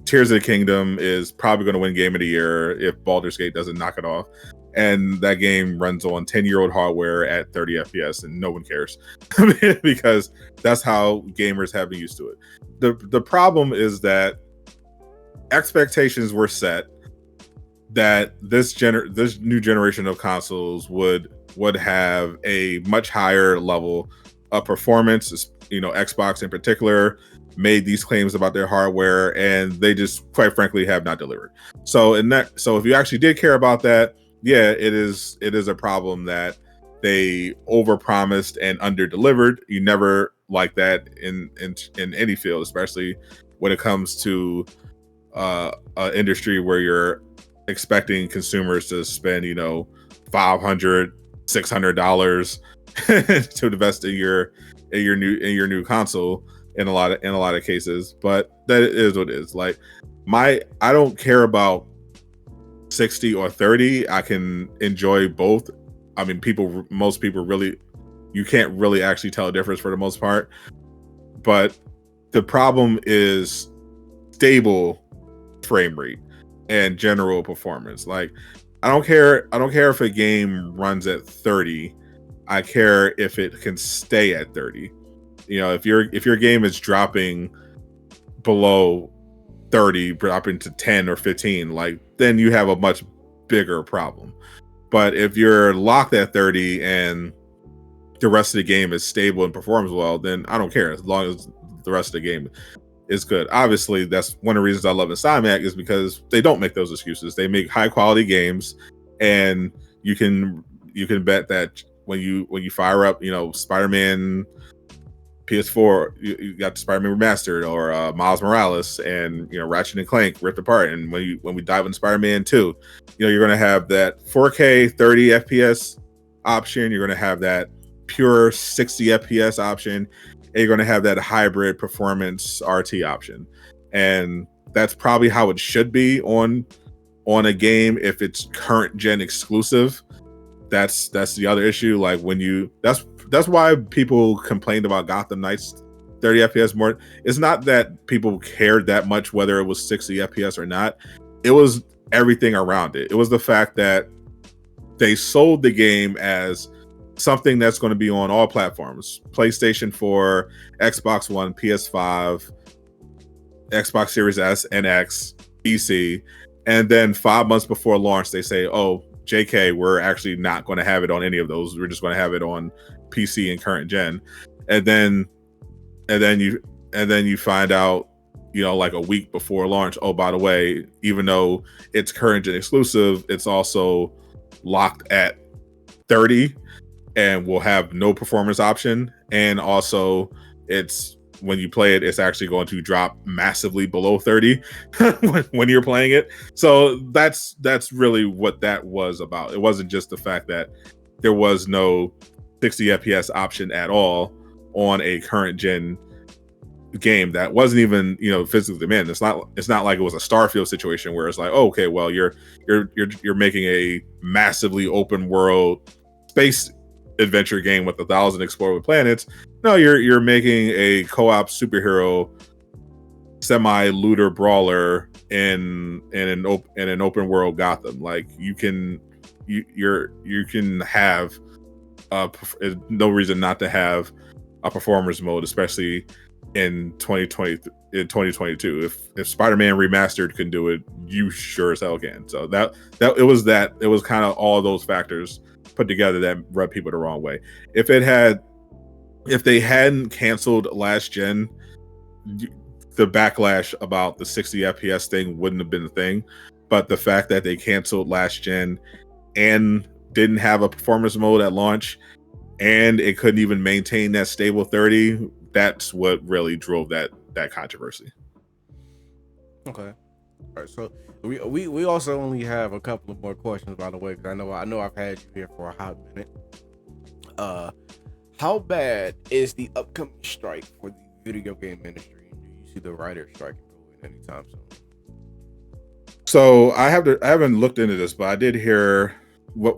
Tears of the Kingdom is probably going to win Game of the Year if Baldur's Gate doesn't knock it off. And that game runs on 10-year-old hardware at 30 FPS, and no one cares because that's how gamers have been used to it. The problem is that expectations were set that this new generation of consoles would have a much higher level of performance. Xbox in particular made these claims about their hardware, and they just quite frankly have not delivered. So if you actually did care about that, yeah, it is a problem that they overpromised and underdelivered. You never like that in any field, especially when it comes to an industry where you're expecting consumers to spend $500-$600 to invest in your new console in a lot of cases. But that is what it is. Like I don't care about 60 or 30. I can enjoy both. I mean, most people really, you can't really actually tell a difference for the most part. But the problem is stable frame rate and general performance. Like I don't care if a game runs at 30. I care if it can stay at 30. If your game is dropping below 30, dropping to 10 or 15, like then you have a much bigger problem. But if you're locked at 30 and the rest of the game is stable and performs well, then I don't care as long as the rest of the game is good. Obviously, that's one of the reasons I love Insomniac is because they don't make those excuses. They make high quality games, and you can bet that when you fire up, Spider-Man PS4, you got Spider-Man Remastered or Miles Morales and Ratchet and Clank Ripped Apart, and when we dive into Spider-Man 2, you're going to have that 4K 30 FPS option. You're going to have that pure 60 FPS option, and you're going to have that hybrid performance RT option. And that's probably how it should be on a game if it's current gen exclusive. That's the other issue. Like that's why people complained about Gotham Knights 30 FPS more. It's not that people cared that much whether it was 60 FPS or not. It was everything around it. It was the fact that they sold the game as something that's going to be on all platforms: PlayStation 4, Xbox One, PS5, Xbox Series S and X, PC. And then 5 months before launch, they say, "Oh, JK, we're actually not going to have it on any of those. We're just going to have it on PC and current gen." And then you find out, like a week before launch, oh, by the way, even though it's current gen exclusive, it's also locked at 30 and will have no performance option. And also it's, when you play it, it's actually going to drop massively below 30 when you're playing it. So that's really what that was about. It wasn't just the fact that there was no 60 FPS option at all on a current gen game that wasn't even physically demanding. It's not like it was a Starfield situation where it's like, oh, okay, well you're making a massively open world space adventure game with 1,000 explorable planets. No, you're making a co-op superhero semi-looter brawler in an open world Gotham. Like you can have no reason not to have a performance mode, especially in 2022. If Spider-Man Remastered can do it, you sure as hell can. So it was kind of all those factors put together that rubbed people the wrong way. If they hadn't canceled last gen, the backlash about the 60 FPS thing wouldn't have been a thing. But the fact that they canceled last gen and didn't have a performance mode at launch, and it couldn't even maintain that stable 30, that's what really drove that controversy. Okay. All right, so we also only have a couple of more questions, by the way, because I know I've had you here for a hot minute. How bad is the upcoming strike for the video game industry, and do you see the writer strike improving anytime soon? So I haven't looked into this, but I did hear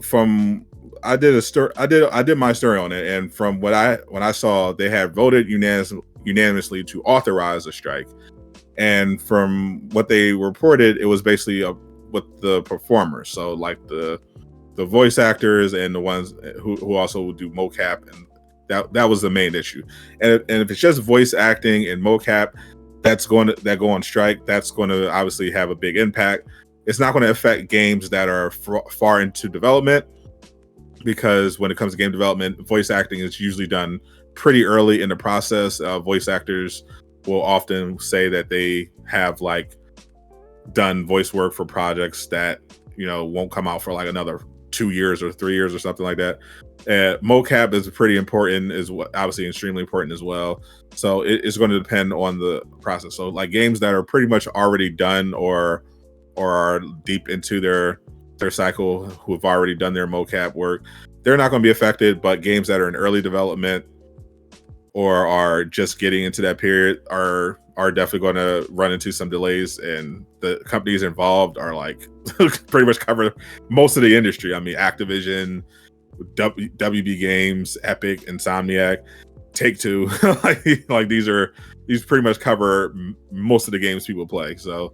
from I did a story. I did my story on it, and from when I saw, they had voted unanimously to authorize a strike, and from what they reported, it was basically with the performers, so like the voice actors and the ones who also do mocap, and that was the main issue. And if it's just voice acting and mocap that go on strike, that's going to obviously have a big impact. It's not going to affect games that are far into development, because when it comes to game development, voice acting is usually done pretty early in the process. Voice actors will often say that they have like done voice work for projects that won't come out for like another 2 years or 3 years or something like that. Mocap is pretty important, is obviously extremely important as well. So it's going to depend on the process. So like games that are pretty much already done or are deep into their cycle, who have already done their mocap work, they're not going to be affected. But games that are in early development or are just getting into that period are definitely going to run into some delays, and the companies involved are like pretty much cover most of the industry. I mean, Activision, WB Games, Epic, Insomniac, Take-Two, like these pretty much cover most of the games people play. So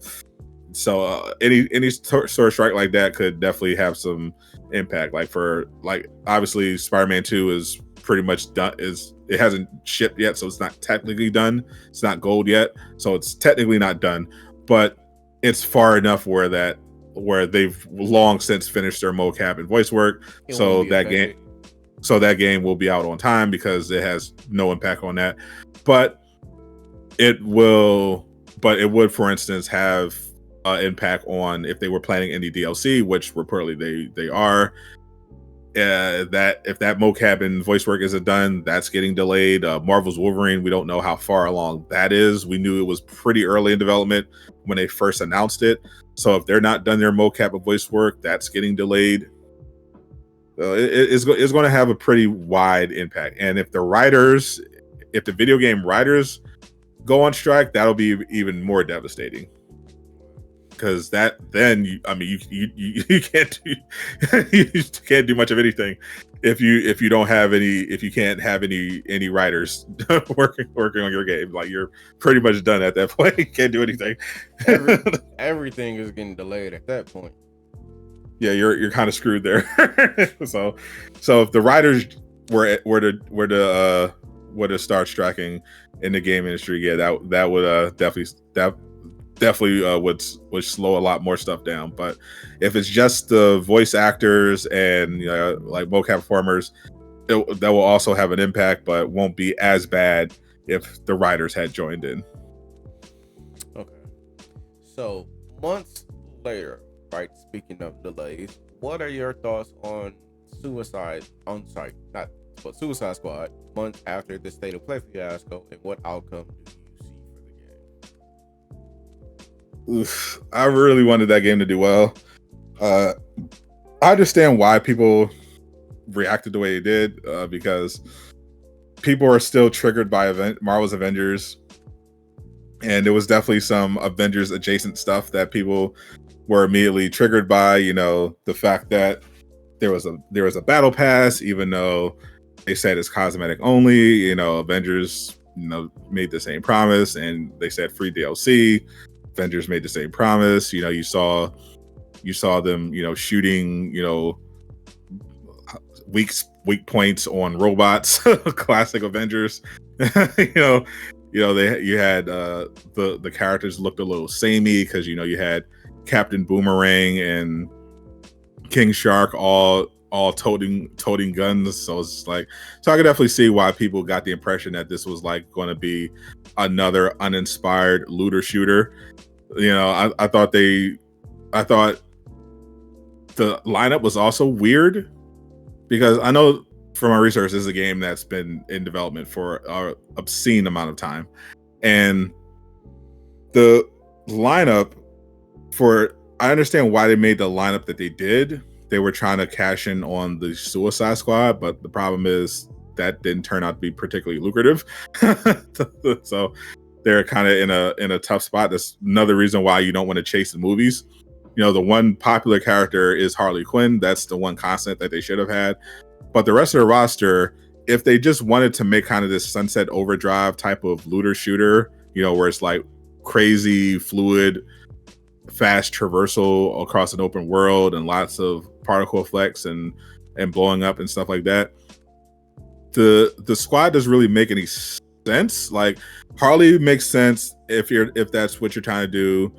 any sort of strike like that could definitely have some impact. Like obviously Spider-Man 2 is pretty much done. It hasn't shipped yet, so it's not technically done. It's not gold yet, so it's technically not done, but it's far enough where they've long since finished their mocap and voice work. So that game will be out on time because it has no impact on that. But it would, for instance, have impact on if they were planning any DLC, which reportedly they are. That if that mocap and voice work isn't done, that's getting delayed. Marvel's Wolverine, we don't know how far along that is. We knew it was pretty early in development when they first announced it. So if they're not done their mocap and voice work, that's getting delayed. It's going to have a pretty wide impact. And if the video game writers go on strike, that'll be even more devastating. Because then you can't do much of anything if you can't have any writers working on your game. Like, you're pretty much done at that point. You can't do anything. Everything is getting delayed at that point. Yeah, you're kind of screwed there. So if the writers were to start striking in the game industry, yeah, that would definitely would slow a lot more stuff down. But if it's just the voice actors and like mocap performers, that will also have an impact, but won't be as bad if the writers had joined in. Okay, so months later, right? Speaking of delays, what are your thoughts on Suicide Squad months after the State of Play fiasco, and what outcome do you see for the game? Oof, I really wanted that game to do well. I understand why people reacted the way they did, because people are still triggered by Marvel's Avengers, and there was definitely some Avengers adjacent stuff that people were immediately triggered by. The fact that there was a battle pass, even though they said it's cosmetic only. Avengers made the same promise, and they said free DLC. Avengers made the same promise. You saw them shooting weak points on robots. Classic Avengers. You had the characters looked a little samey because you had Captain Boomerang and King Shark all toting guns. So it's like, so I could definitely see why people got the impression that this was like going to be another uninspired looter shooter. I thought the lineup was also weird, because I know from my research, this is a game that's been in development for an obscene amount of time, and the lineup I understand why they made the lineup that they did. They were trying to cash in on the Suicide Squad, but the problem is that didn't turn out to be particularly lucrative. So they're kind of in a tough spot. That's another reason why you don't want to chase the movies. the one popular character is Harley Quinn. That's the one constant that they should have had. But the rest of the roster, if they just wanted to make kind of this Sunset Overdrive type of looter shooter, where it's like crazy, fluid, fast traversal across an open world and lots of particle effects and blowing up and stuff like that, the squad doesn't really make any sense. Like Harley makes sense if that's what you're trying to do.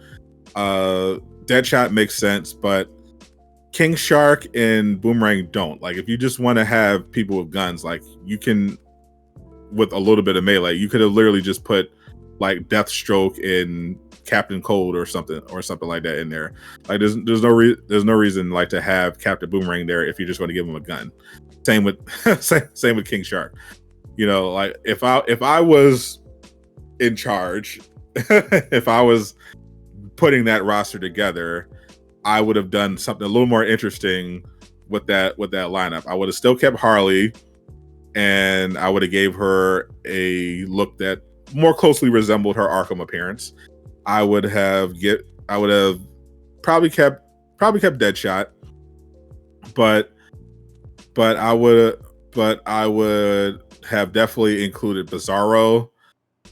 Deadshot makes sense, but King Shark and Boomerang don't. Like if you just want to have people with guns, like you can, with a little bit of melee, you could have literally just put like Deathstroke and Captain Cold or something like that in there. Like there's no reason like to have Captain Boomerang there if you're just going to give him a gun. Same with same with King Shark. Like if I was in charge, if I was putting that roster together, I would have done something a little more interesting with that lineup. I would have still kept Harley, and I would have gave her a look that more closely resembled her Arkham appearance. I would have probably kept Deadshot, but I would have definitely included Bizarro,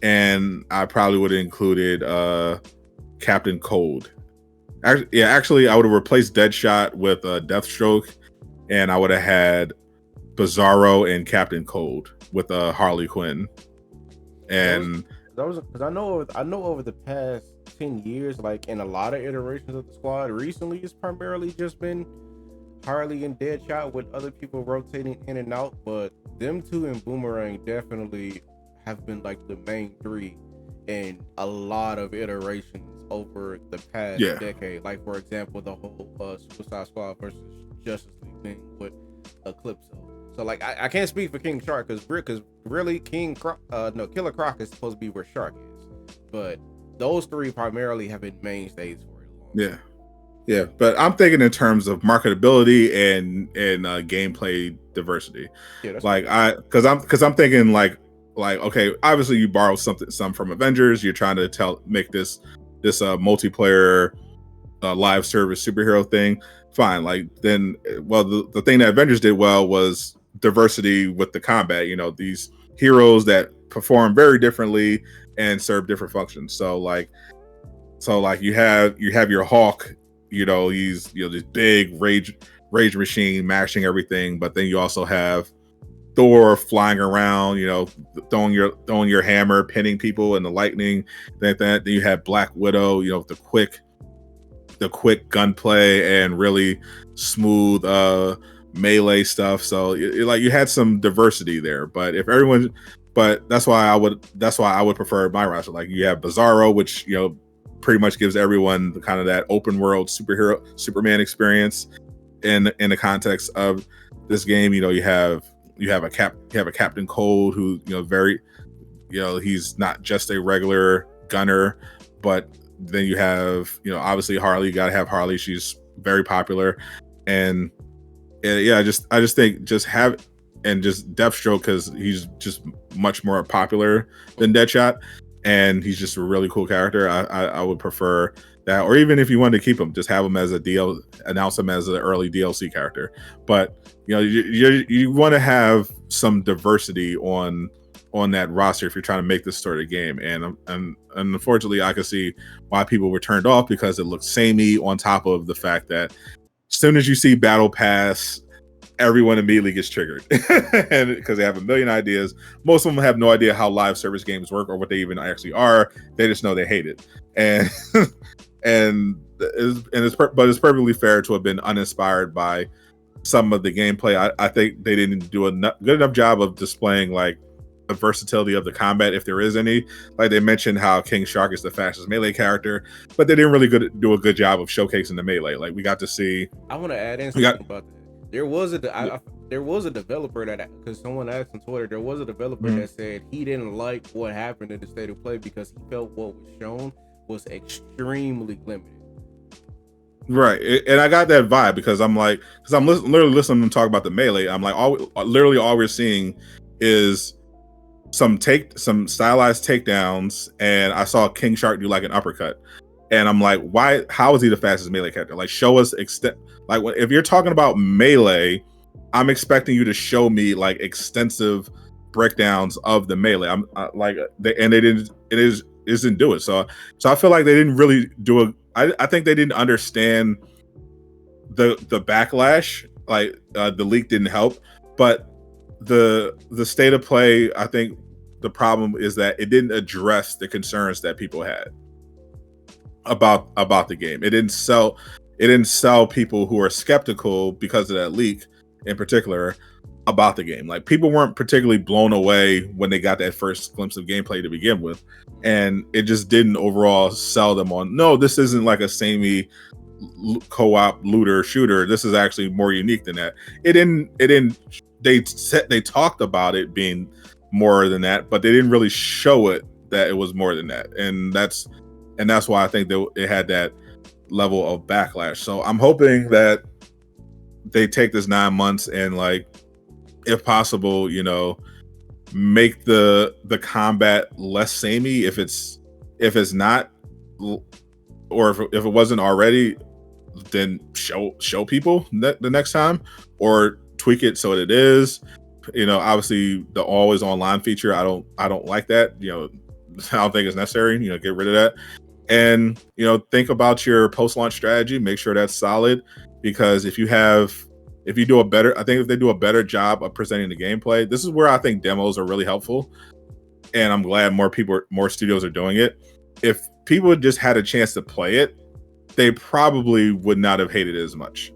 and I probably would have included Captain Cold. Actually, I would have replaced Deadshot with Deathstroke, and I would have had Bizarro and Captain Cold with Harley Quinn. And because I know over the past 10 years, like in a lot of iterations of the squad, recently it's primarily just been Harley and Deadshot with other people rotating in and out, but them two and Boomerang definitely have been like the main three in a lot of iterations over the past decade. Like for example, the whole Suicide Squad versus Justice League thing with Eclipso. So like I can't speak for King Shark because really Killer Croc is supposed to be where Shark is, but those three primarily have been mainstays for a long time. Yeah, but I'm thinking in terms of marketability and gameplay diversity. Yeah, that's like because I'm thinking like okay, obviously you borrow some from Avengers. You're trying to make this multiplayer live service superhero thing. Fine, like then, well, the thing that Avengers did well was diversity with the combat. These heroes that perform very differently and serve different functions. So like you have your Hawk. He's this big rage machine mashing everything, but then you also have Thor flying around, throwing your hammer, pinning people in the lightning. Then you have Black Widow, the quick gunplay and really smooth melee stuff. So you had some diversity there. But that's why I would prefer my roster. Like you have Bizarro, which pretty much gives everyone the kind of that open world Superman experience in the context of this game. You have a Captain Cold who very he's not just a regular gunner, but then you have obviously Harley. You gotta have Harley. She's very popular, and I just think just Deathstroke because he's just much more popular than Deadshot, and he's just a really cool character. I would prefer that, or even if you wanted to keep him, just have him as announce him as an early DLC character. But you want to have some diversity on that roster if you're trying to make this sort of game. And unfortunately, I can see why people were turned off because it looks samey. On top of the fact that as soon as you see Battle Pass, everyone immediately gets triggered, and because they have a million ideas. Most of them have no idea how live service games work or what they even actually are. They just know they hate it, and it's perfectly fair to have been uninspired by some of the gameplay. I think they didn't do a good enough job of displaying like the versatility of the combat, if there is any. Like they mentioned how King Shark is the fastest melee character, but they didn't really do a good job of showcasing the melee. Like we got to see. I want to add in something about that. There was a developer that, because someone asked on Twitter, there was a developer that said he didn't like what happened in the state of play because he felt what was shown was extremely limited. Right, and I got that vibe because I'm literally listening to them talk about the melee. I'm like, all we're seeing is some stylized takedowns, and I saw King Shark do like an uppercut. And I'm like, why? How is he the fastest melee character? Like, show us extent. Like, if you're talking about melee, I'm expecting you to show me like extensive breakdowns of the melee. And they didn't. Isn't do it. So I feel like they didn't really do a. I think they didn't understand the backlash. Like, the leak didn't help, but the state of play, I think the problem is that it didn't address the concerns that people had about the game. It didn't sell people who are skeptical because of that leak in particular about the game. Like, people weren't particularly blown away when they got that first glimpse of gameplay to begin with, and it just didn't overall sell them on, no, this isn't like a samey co-op looter shooter. This is actually more unique than that. It didn't they talked about it being more than that, but they didn't really show it that it was more than that. And that's why I think that it had that level of backlash. So I'm hoping that they take this 9 months and, like, if possible, make the combat less samey if it's not, or if it wasn't already, then show people the next time, or tweak it so it is. Obviously the always online feature, I don't like that. I don't think it's necessary. Get rid of that. And think about your post-launch strategy. Make sure that's solid, because if they do a better job of presenting the gameplay, this is where I think demos are really helpful. And I'm glad more studios are doing it. If people just had a chance to play it, they probably would not have hated it as much.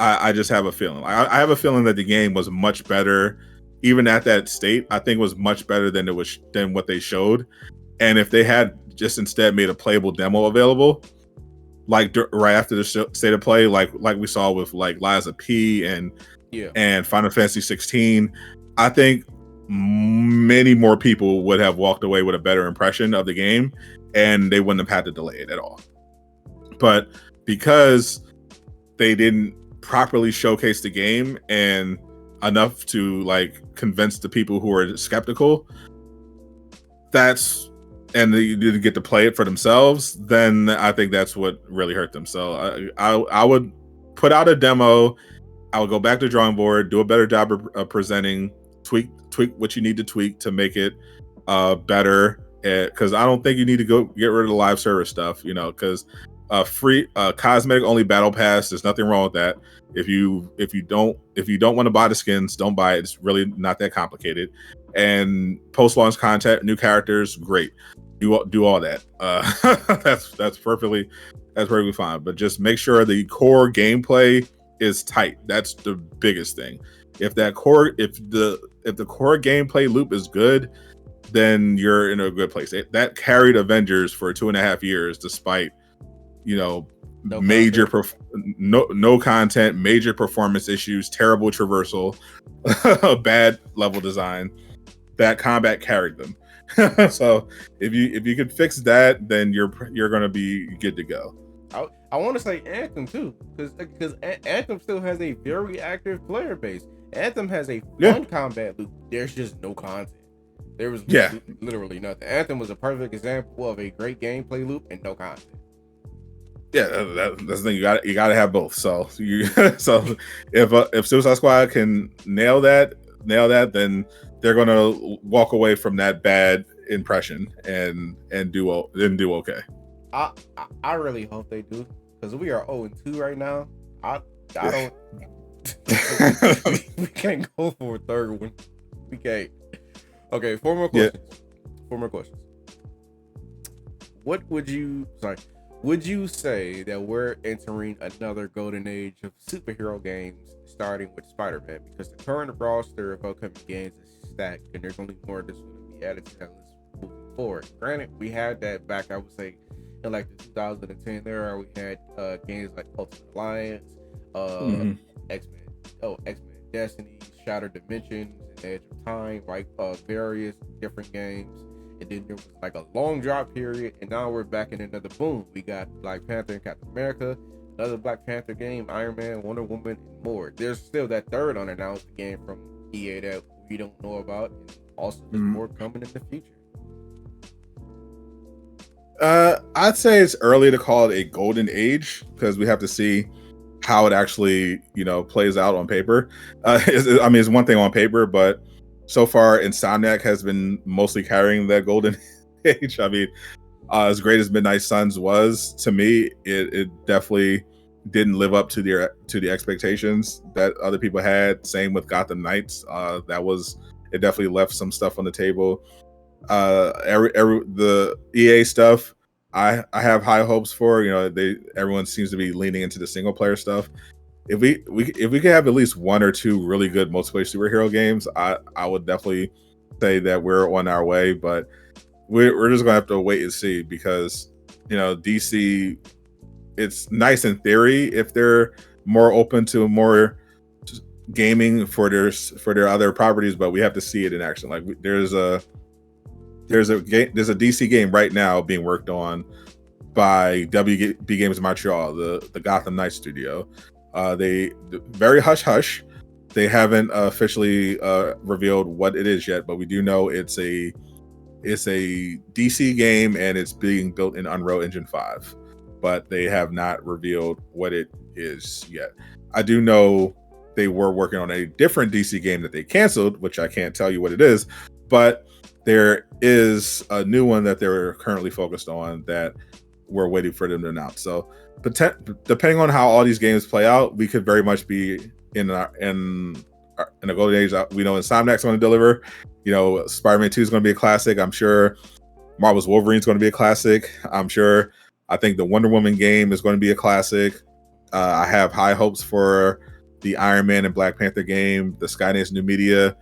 I just have a feeling. I have a feeling that the game was much better, even at that state. I think it was much better than what they showed. And if they had just instead made a playable demo available, like right after the state of play, like we saw with like Liza P and Final Fantasy 16, I think many more people would have walked away with a better impression of the game, and they wouldn't have had to delay it at all. But because they didn't properly showcase the game and enough to like convince the people who are skeptical, and they didn't get to play it for themselves, then I think that's what really hurt them. So I would put out a demo. I would go back to the drawing board, do a better job of presenting, tweak what you need to tweak to make it better. Because I don't think you need to go get rid of the live service stuff, because free cosmetic only battle pass, there's nothing wrong with that. If you don't want to buy the skins, don't buy it. It's really not that complicated. And post launch content, new characters, great. Do all that. That's perfectly fine. But just make sure the core gameplay is tight. That's the biggest thing. If the core gameplay loop is good, then you're in a good place. That carried Avengers for 2.5 years, despite no content, major performance issues, terrible traversal, bad level design. That combat carried them. So if you could fix that, then you're gonna be good to go. I want to say Anthem too, because Anthem still has a very active player base. Anthem has a fun combat loop. There's just no content. There was literally nothing. Anthem was a perfect example of a great gameplay loop and no content. Yeah, that's the thing. You got to have both. So if Suicide Squad can nail that, then they're gonna walk away from that bad impression and do okay. I really hope they do, because we are 0-2 right now. I don't. we can't go for a third one. We can't. Okay, four more questions. Would you say that we're entering another golden age of superhero games, starting with Spider-Man? Because the current roster of upcoming games is stacked, and there's only more that's going to be added to that list moving forward. Granted, we had that back, I would say, in like the 2010 era. We had games like Ultimate Alliance, X-Men Destiny, Shattered Dimensions, and Edge of Time, right? Various different games. And then there was like a long drop period, and now we're back in another boom. We got Black Panther and Captain America, another Black Panther game, Iron Man, Wonder Woman, and more. There's still that third unannounced game from EA that we don't know about, and also there's more coming in the future. I'd say it's early to call it a golden age because we have to see how it actually, plays out on paper. It's one thing on paper, but so far Insomniac has been mostly carrying that golden age. I mean, as great as Midnight Suns was to me, it definitely didn't live up to the expectations that other people had. Same with Gotham Knights. It definitely left some stuff on the table. The EA stuff, I have high hopes for. Everyone seems to be leaning into the single player stuff. If we could have at least one or two really good multiplayer superhero games, I would definitely say that we're on our way. But we're just gonna have to wait and see because DC. It's nice in theory if they're more open to more gaming for their other properties, but we have to see it in action. Like there's a DC game right now being worked on by WB Games Montreal, the Gotham Knights studio. They very hush hush. They haven't officially revealed what it is yet, but we do know it's a DC game and it's being built in Unreal Engine 5. But they have not revealed what it is yet. I do know they were working on a different DC game that they canceled, which I can't tell you what it is, but there is a new one that they're currently focused on that we're waiting for them to announce. So depending on how all these games play out, we could very much be in a golden age. We know Insomniac's going to deliver. Spider-Man 2 is going to be a classic. I'm sure Marvel's Wolverine is going to be a classic. I think the Wonder Woman game is going to be a classic. I have high hopes for the Iron Man and Black Panther game, the Skynet's New Media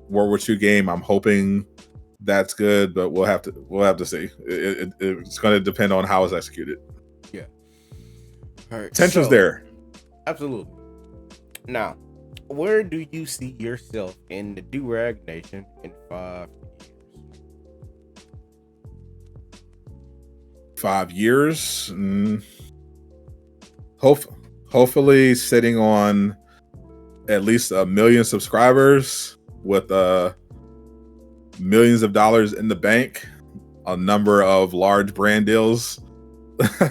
World War II game. I'm hoping that's good, but we'll have to see. It's going to depend on how it's executed. Yeah. All right. Potential's there. Absolutely. Now, where do you see yourself in the Do-Rag Nation in 5 years? 5 years? Hopefully sitting on at least 1 million subscribers with millions of dollars in the bank, a number of large brand deals,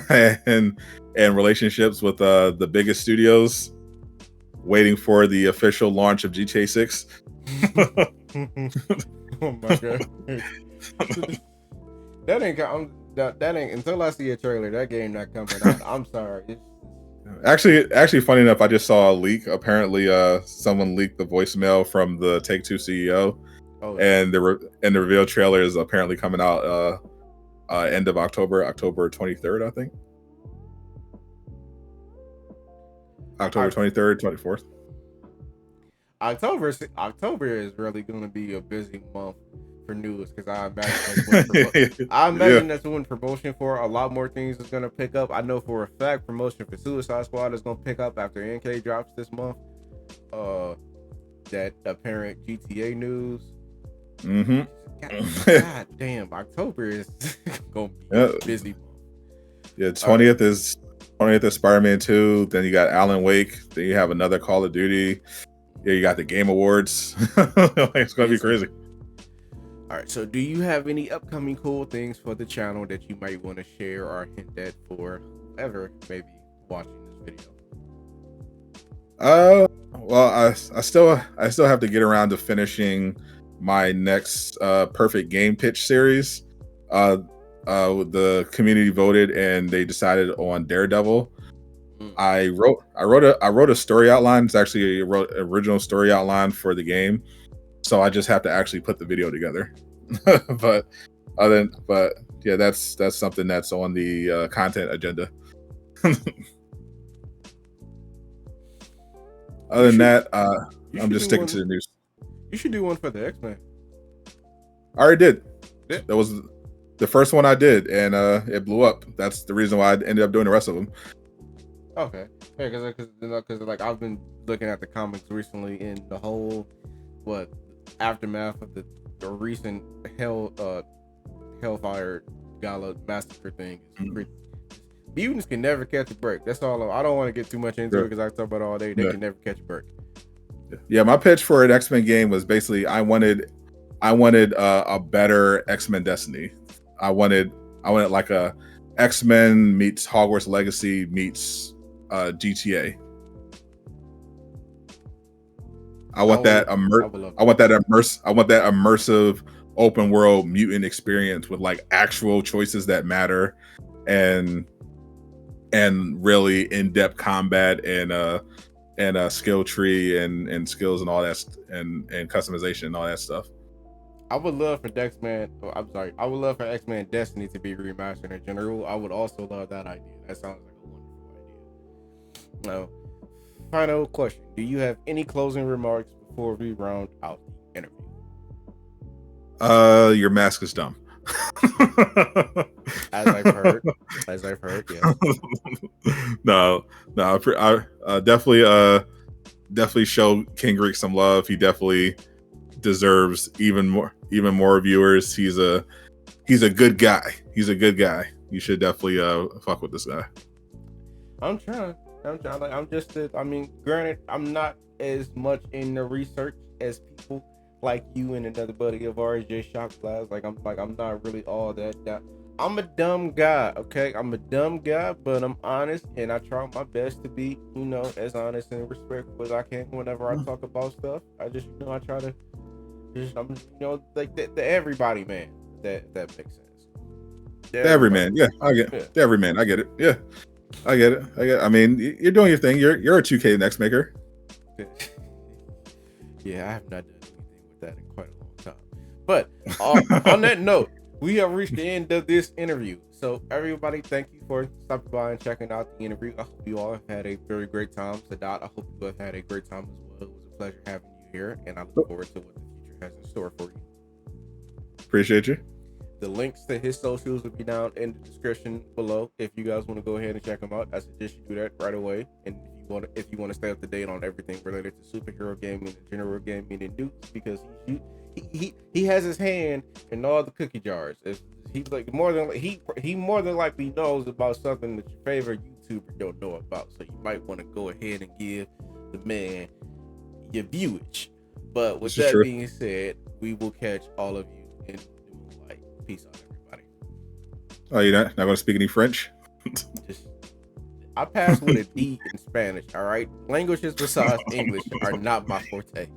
and relationships with the biggest studios, waiting for the official launch of GTA 6. Oh my god. That ain't until I see a trailer. That game not coming out. I'm sorry. Actually, funny enough, I just saw a leak. Apparently, someone leaked the voicemail from the Take-Two CEO, and the reveal trailer is apparently coming out end of October 23rd, I think. October 23rd, 24th. October is really going to be a busy month for news because I imagine that's when promotion for a lot more things is going to pick up. I know for a fact promotion for Suicide Squad is going to pick up after NK drops this month. That apparent GTA news. God damn, October is going to be a busy month. Yeah, 20th is Spider-Man 2. Then you got Alan Wake. Then you have another Call of Duty. Yeah, you got the Game Awards. It's going to be crazy. All right, so do you have any upcoming cool things for the channel that you might want to share or hint at for whoever maybe watching this video? Well, I still have to get around to finishing my next perfect game pitch series. The community voted and they decided on Daredevil. I wrote a story outline. It's actually an original story outline for the game. So I just have to actually put the video together. but yeah, that's something that's on the content agenda. Other than that, I'm just sticking to the news. You should do one for the X-Men. I already did. Yeah. That was the first one I did, and it blew up. That's the reason why I ended up doing the rest of them. Okay. Yeah, because like I've been looking at the comics recently in the whole aftermath of the recent Hellfire Gala massacre thing. Mutants can never catch a break. That's all. I don't want to get too much into it because I talk about it all day. They can never catch a break. Yeah, my pitch for an X-Men game was basically I wanted a better X-Men Destiny. I wanted I wanted like a X-Men meets Hogwarts Legacy meets GTA. I want that immersive open world mutant experience with like actual choices that matter, and really in-depth combat and a skill tree and skills and all that and customization and all that stuff. I would love for X-Men. I would love for X-Men Destiny to be remastered in general. I would also love that idea. That sounds like a wonderful idea. Now, final question: do you have any closing remarks before we round out the interview? Your mask is dumb. As I've heard, yes. No, I definitely show King Greek some love. He definitely deserves even more viewers. He's a good guy. You should definitely fuck with this guy. I'm trying. Granted, I'm not as much in the research as people like you and another buddy of ours, Jay Shock Glass. I'm not really all that. I'm a dumb guy, okay? I'm a dumb guy, but I'm honest, and I try my best to be, as honest and respectful as I can whenever I talk about stuff. I just, I try to, I'm, like the everybody man. That makes sense. The everyman, yeah, I get it. The everyman, I get it. Yeah, I get it. I mean, you're doing your thing. You're a 2K next maker. Yeah, I have not done anything with that in quite a long time. But on that note, we have reached the end of this interview. So everybody, thank you for stopping by and checking out the interview. I hope you all have had a very great time. Sadot, I hope you have had a great time as well. It was a pleasure having you here, and I look forward to what the future has in store for you. Appreciate you. The links to his socials will be down in the description below. If you guys want to go ahead and check him out, I suggest you do that right away. And if you want to stay up to date on everything related to superhero gaming and general gaming and news, because he has his hand in all the cookie jars. He's like he more than likely knows about something that your favorite YouTuber don't know about. So you might want to go ahead and give the man your viewage. But with that being said, we will catch all of you in the moonlight. Peace out, everybody. Oh, you're not going to speak any French? I pass with a D in Spanish, all right? Languages besides English are not my forte.